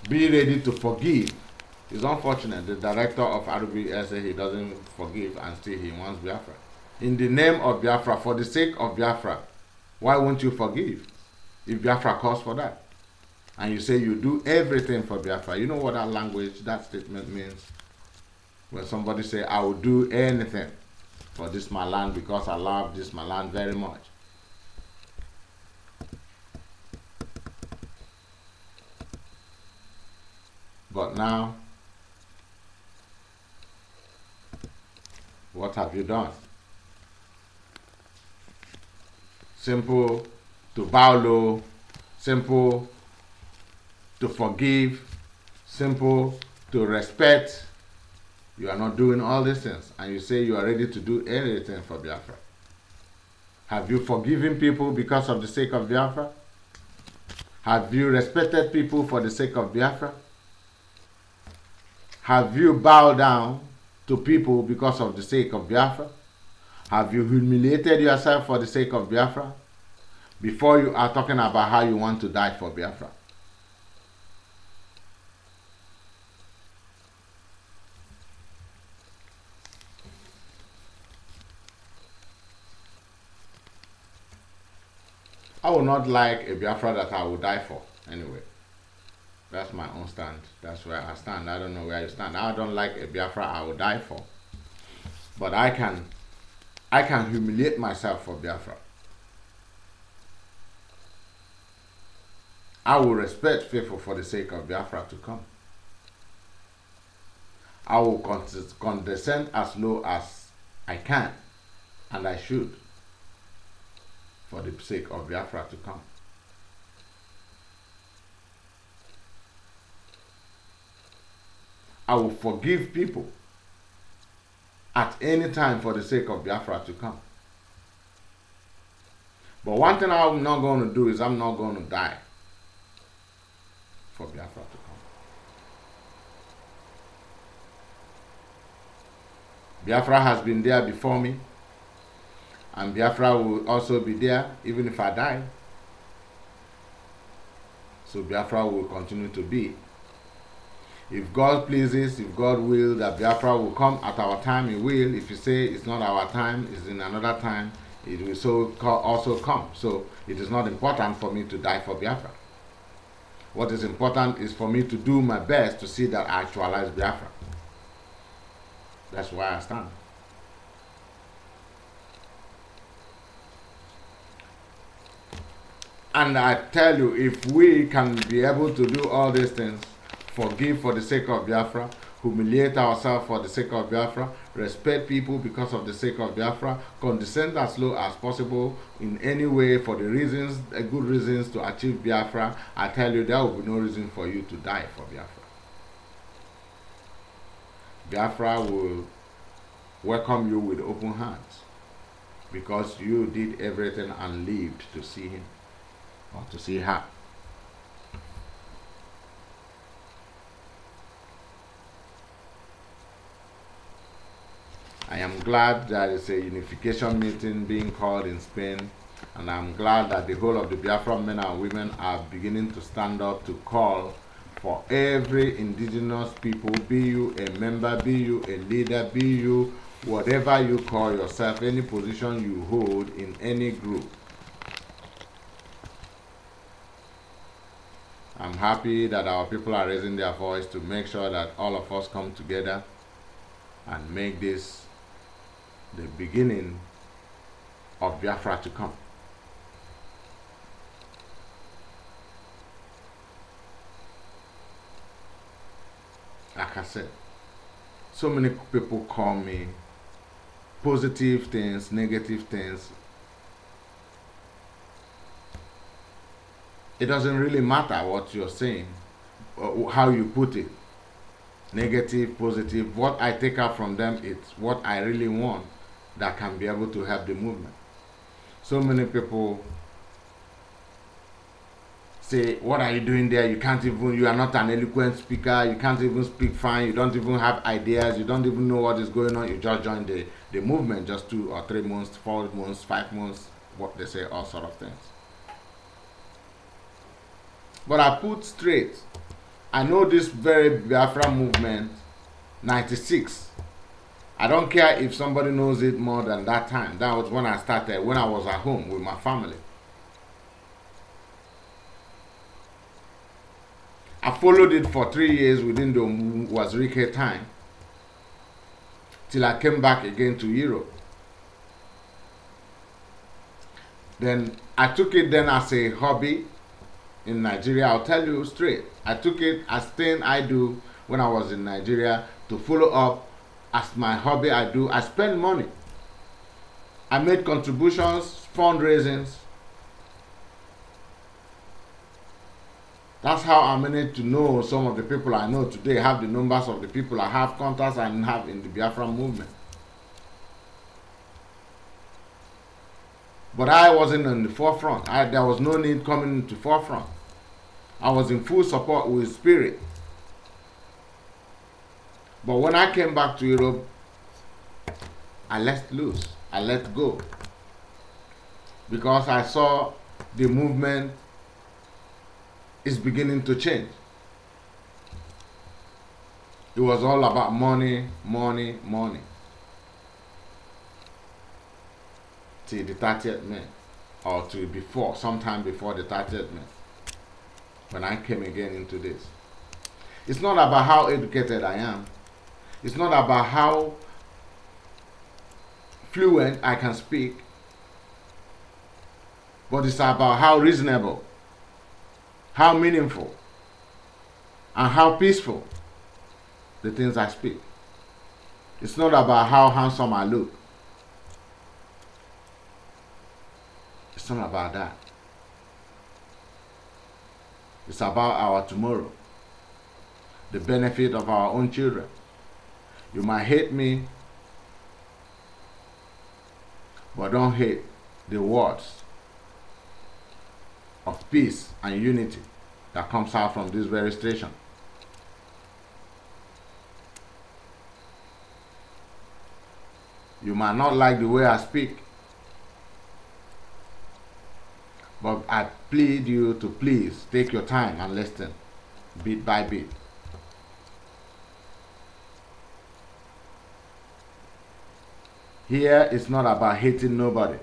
Be ready to forgive. It's unfortunate the director of RBL said he doesn't forgive and still he wants Biafra. In the name of Biafra, for the sake of Biafra, why won't you forgive if Biafra calls for that? And you say you do everything for Biafra. You know what that language, that statement means? When somebody say, I will do anything for this my land because I love this my land very much. But now, what have you done? Simple to bow low, simple to forgive, simple to respect. You are not doing all these things, and you say you are ready to do anything for Biafra. Have you forgiven people because of the sake of Biafra? Have you respected people for the sake of Biafra? Have you bowed down to people because of the sake of Biafra? Have you humiliated yourself for the sake of Biafra? Before you are talking about how you want to die for Biafra. I would not like a Biafra that I would die for anyway. That's my own stand. That's where I stand. I don't know where you stand. I don't like a Biafra I will die for. But I can humiliate myself for Biafra. I will respect people for the sake of Biafra to come. I will condescend as low as I can, and I should, for the sake of Biafra to come. I will forgive people at any time for the sake of Biafra to come. But one thing I'm not going to do is I'm not going to die for Biafra to come. Biafra has been there before me, and Biafra will also be there even if I die. So Biafra will continue to be. If God pleases, if God will, that Biafra will come at our time, He will. If you say it's not our time, it's in another time, it will also come. So it is not important for me to die for Biafra. What is important is for me to do my best to see that I actualize Biafra. That's where I stand. And I tell you, if we can be able to do all these things, forgive for the sake of Biafra, humiliate ourselves for the sake of Biafra, respect people because of the sake of Biafra, condescend as low as possible in any way for the reasons, good reasons to achieve Biafra, I tell you, there will be no reason for you to die for Biafra. Biafra will welcome you with open hands because you did everything and lived to see him or to see her. I am glad there is a unification meeting being called in Spain, and I'm glad that the whole of the Biafra men and women are beginning to stand up to call for every indigenous people, be you a member, be you a leader, be you whatever you call yourself, any position you hold in any group. I'm happy that our people are raising their voice to make sure that all of us come together and make this the beginning of Biafra to come. Like I said, so many people call me positive things, negative things. It doesn't really matter what you're saying, or how you put it. Negative, positive, what I take out from them, it's what I really want that can be able to help the movement. So many people say, what are you doing there? You can't even, you are not an eloquent speaker, you can't even speak fine, you don't even have ideas, you don't even know what is going on, you just joined the movement just 2 or 3 months, 4 months, 5 months, what they say, all sort of things. But I put straight, I know this very Biafra movement, 96. I don't care if somebody knows it more than that time. That was when I started, when I was at home with my family. I followed it for 3 years within the Wazirike time, till I came back again to Europe. Then I took it then as a hobby in Nigeria. I'll tell you straight. I took it as thing I do when I was in Nigeria to follow up as my hobby. I spend money. I made contributions, fundraisings. That's how I managed to know some of the people I know today, have the numbers of the people I have contacts and have in the Biafra movement. But I wasn't in the forefront. There was no need coming into forefront. I was in full support with spirit. But when I came back to Europe, I let loose. I let go. Because I saw the movement is beginning to change. It was all about money, money, money. Till the 30th May, or till before, sometime before the 30th May, when I came again into this. It's not about how educated I am. It's not about how fluent I can speak, but it's about how reasonable, how meaningful, and how peaceful the things I speak. It's not about how handsome I look. It's not about that. It's about our tomorrow, the benefit of our own children. You might hate me, but don't hate the words of peace and unity that comes out from this very station. You might not like the way I speak, but I plead you to please take your time and listen, bit by bit. Here it's not about hating nobody.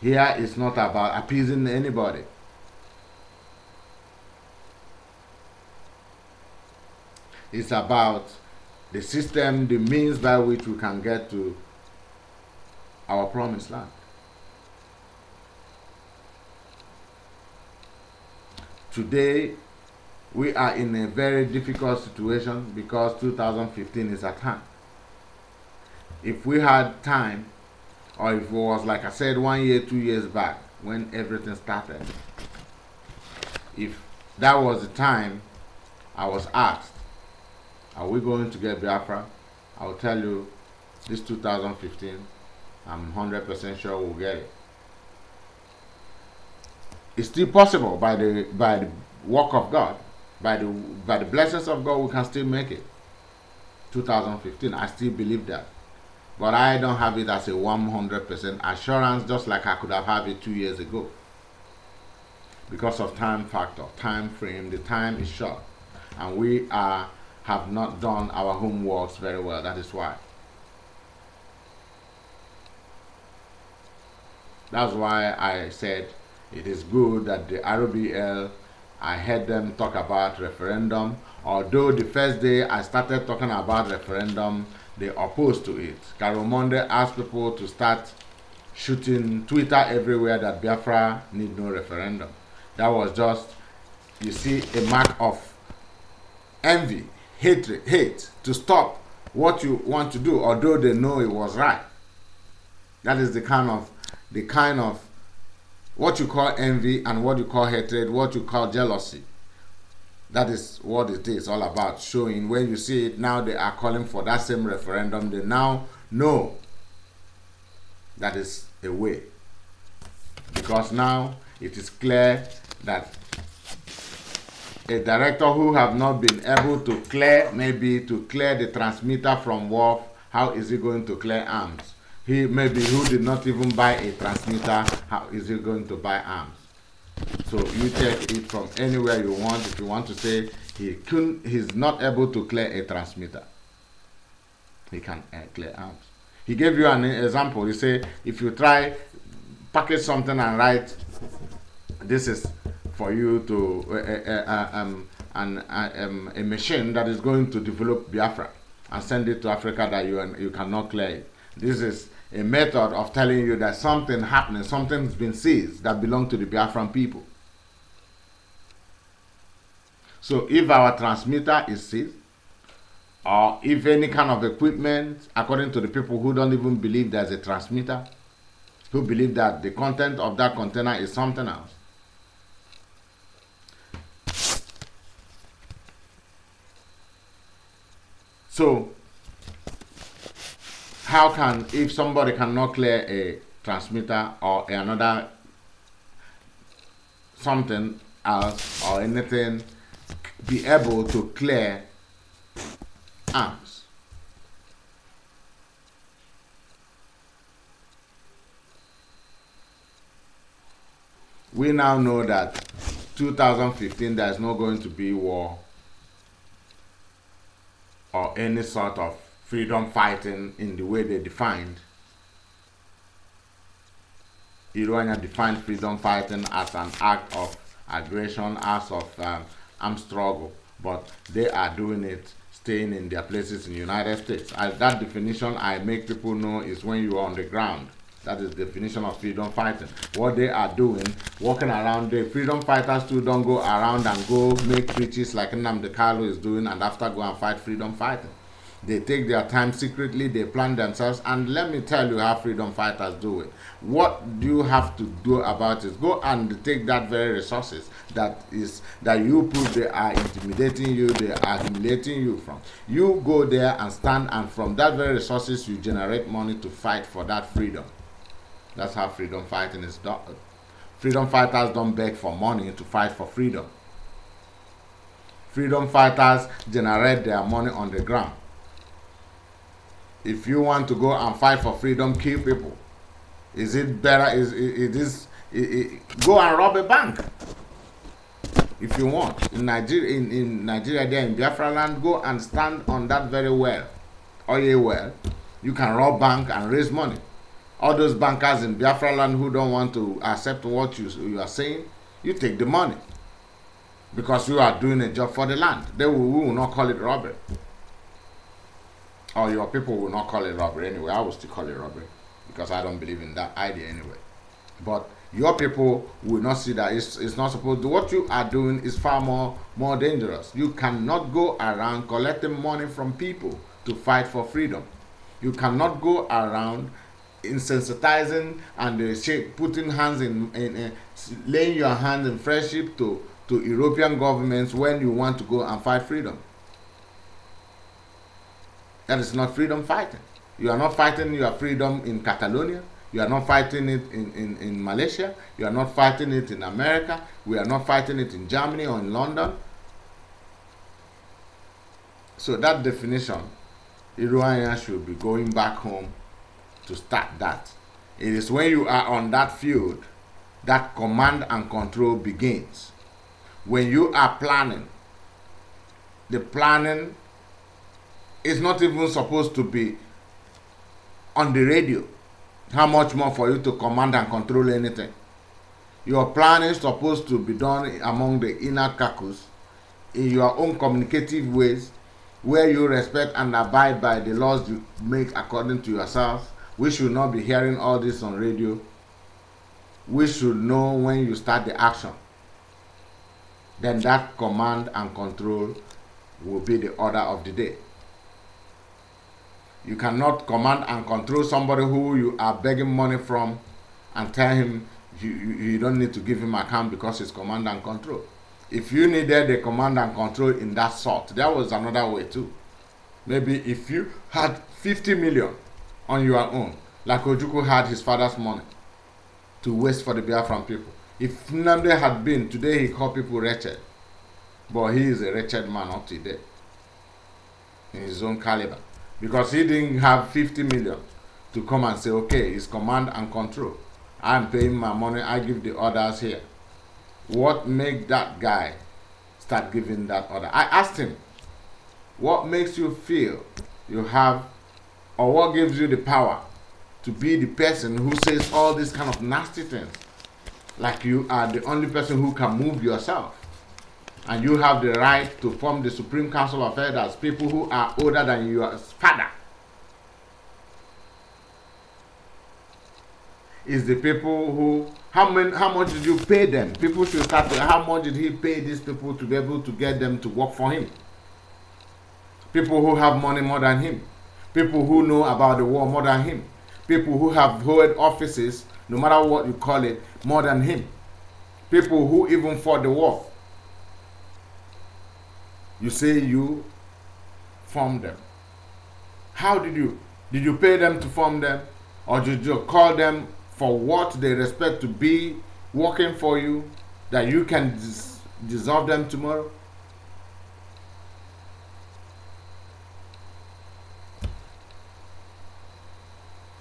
Here it's not about appeasing anybody. It's about the system, the means by which we can get to our promised land. Today, we are in a very difficult situation because 2015 is at hand. If we had time, or if it was, like I said, 1 year, 2 years back, when everything started, if that was the time I was asked, are we going to get Biafra? I will tell you, this 2015, I'm 100% sure we'll get it. It's still possible by the work of God, by the blessings of God, we can still make it. 2015, I still believe that. But I don't have it as a 100% assurance, just like I could have had it 2 years ago. Because of time factor, time frame, the time is short. And we have not done our homeworks very well, that is why. That's why I said it is good that the RBL, I heard them talk about referendum. Although the first day I started talking about referendum, they opposed to it. Carol Monday asked people to start shooting Twitter everywhere that Biafra need no referendum. That was just, you see, a mark of envy, hatred, hate to stop what you want to do, although they know it was right. That is the kind of what you call envy and what you call hatred, what you call jealousy. That is what it is all about, showing when you see it now they are calling for that same referendum. They now know that is a way. Because now it is clear that a director who have not been able to clear, maybe to clear the transmitter from Wolf, how is he going to clear arms? He maybe who did not even buy a transmitter, how is he going to buy arms? So you take it from anywhere you want. If you want to say he's not able to clear a transmitter, he can clear arms. He gave you an example. He said if you try package something and write, this is for you to a machine that is going to develop Biafra and send it to Africa that you cannot clear it. This is a method of telling you that something happening, something's been seized that belongs to the Biafran people. So if our transmitter is seized, or if any kind of equipment, according to the people who don't even believe there's a transmitter, who believe that the content of that container is something else. So how can, if somebody cannot clear a transmitter or another something else or anything, be able to clear arms? We now know that 2015 there is not going to be war or any sort of freedom fighting in the way they defined. Irania defined freedom fighting as an act of aggression, as of armed struggle, but they are doing it staying in their places in the United States. That definition I make people know is when you are on the ground. That is the definition of freedom fighting. What they are doing, walking around, the freedom fighters too don't go around and go make speeches like Nnamdi Kanu is doing and after go and fight freedom fighting. They take their time secretly, they plan themselves, and let me tell you how freedom fighters do it. What you have to do about it, go and take that very resources that you prove they are intimidating you, they are humiliating you from. You go there and stand, and from that very resources you generate money to fight for that freedom. That's how freedom fighting is done. Freedom fighters don't beg for money to fight for freedom. Freedom fighters generate their money on the ground. If you want to go and fight for freedom, kill people. Is it better? Go and rob a bank. if you want. In Nigeria, there in Biafra land, go and stand on that very well, oil well. You can rob bank and raise money. All those bankers in Biafra land who don't want to accept what you are saying, you take the money. Because you are doing a job for the land. We will not call it robbery. Or your people will not call it robbery anyway. I will still call it robbery. Because I don't believe in that idea anyway. But your people will not see that it's not supposed to. What you are doing is far more dangerous. You cannot go around collecting money from people to fight for freedom. You cannot go around insensitizing and putting hands in laying your hands in friendship to European governments when you want to go and fight freedom. That is not freedom fighting. You are not fighting your freedom in Catalonia. You are not fighting it in Malaysia. You are not fighting it in America. We are not fighting it in Germany or in London. So that definition, Iruanya should be going back home to start that. It is when you are on that field that command and control begins. When you are planning, the planning is not even supposed to be on the radio. How much more for you to command and control anything? Your planning is supposed to be done among the inner caucus in your own communicative ways, where you respect and abide by the laws you make according to yourself. We should not be hearing all this on radio. We should know when you start the action. Then that command and control will be the order of the day. You cannot command and control somebody who you are begging money from and tell him you don't need to give him account because it's command and control. If you needed the command and control in that sort, there was another way too. Maybe if you had 50 million on your own, like Ojukwu had his father's money to waste for the Biafran people. If Nnamdi had been, today he called people wretched. But he is a wretched man up to date in his own caliber. Because he didn't have 50 million to come and say, okay, it's command and control. I'm paying my money, I give the orders here. What made that guy start giving that order? I asked him, what makes you feel you have, or what gives you the power to be the person who says all these kind of nasty things? Like you are the only person who can move yourself. And you have the right to form the Supreme Council of Elders, people who are older than your father. Is the people who, how much did you pay them? People should start to, how much did he pay these people to be able to get them to work for him? People who have money more than him. People who know about the war more than him. People who have held offices, no matter what you call it, more than him. People who even fought the war. You say you formed them. How did you? Did you pay them to form them? Or did you call them for what they respect to be working for you, that you can dissolve them tomorrow?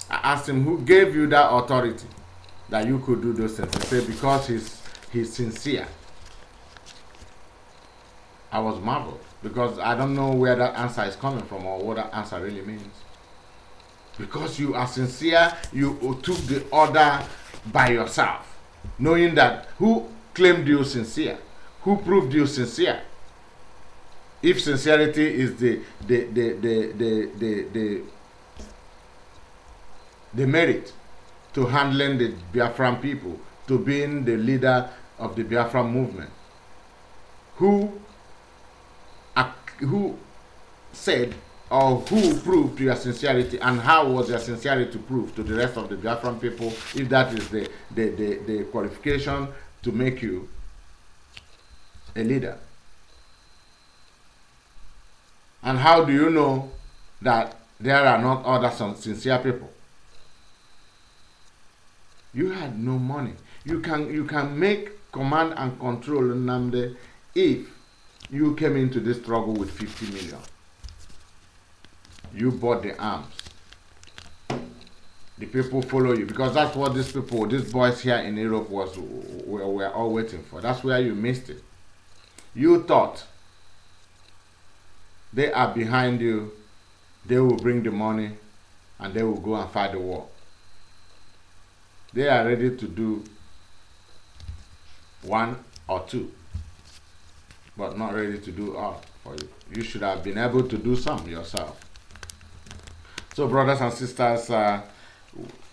I asked him, who gave you that authority that you could do those things? He said, because he's sincere. I was marveled, because I don't know where that answer is coming from or what that answer really means. Because you are sincere, you took the order by yourself, knowing that who claimed you sincere, who proved you sincere. If sincerity is the merit to handling the Biafran people, to being the leader of the Biafran movement, who said or who proved your sincerity, and how was your sincerity proved to the rest of the Biafran people, if that is the qualification to make you a leader? And how do you know that there are not other sincere people? You had no money. You can make command and control Nnamdi if you came into this struggle with 50 million. You bought the arms. The people follow you, because that's what these boys here in Europe were all waiting for. That's where you missed it. You thought they are behind you, they will bring the money, and they will go and fight the war. They are ready to do one or two, but not ready to do all for you. You should have been able to do some yourself. So brothers and sisters,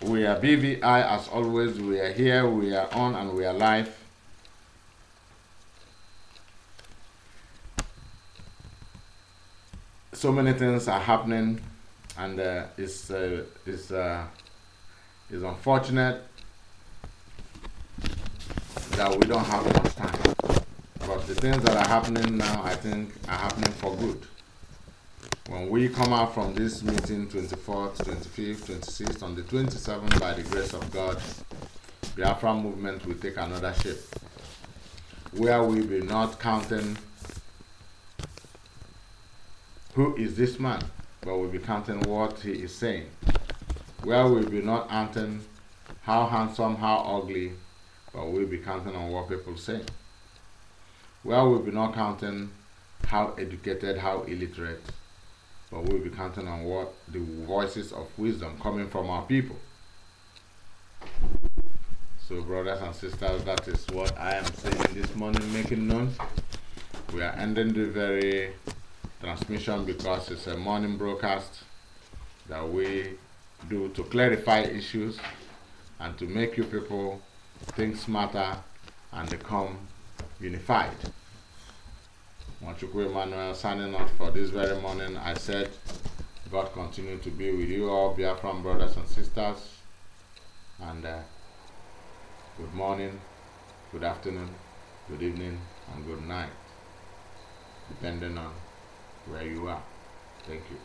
we are BVI as always. We are here, we are on, and we are live. So many things are happening, and it's unfortunate that we don't have enough time. But the things that are happening now, I think, are happening for good. When we come out from this meeting, 24th, 25th, 26th, on the 27th, by the grace of God, Biafra movement will take another shape, where we will not counting who is this man, but we'll be counting what he is saying. Where we'll be not counting how handsome, how ugly, but we'll be counting on what people say. Where we'll be not counting how educated, how illiterate, but we'll be counting on what the voices of wisdom coming from our people. So brothers and sisters, that is what I am saying this morning, making known. We are ending the very transmission because it's a morning broadcast that we do to clarify issues and to make you people think smarter and become unified. Mwachukwu Emmanuel signing off for this very morning. I said, God continue to be with you all, Biafran brothers and sisters, and good morning, good afternoon, good evening, and good night, depending on where you are. Thank you.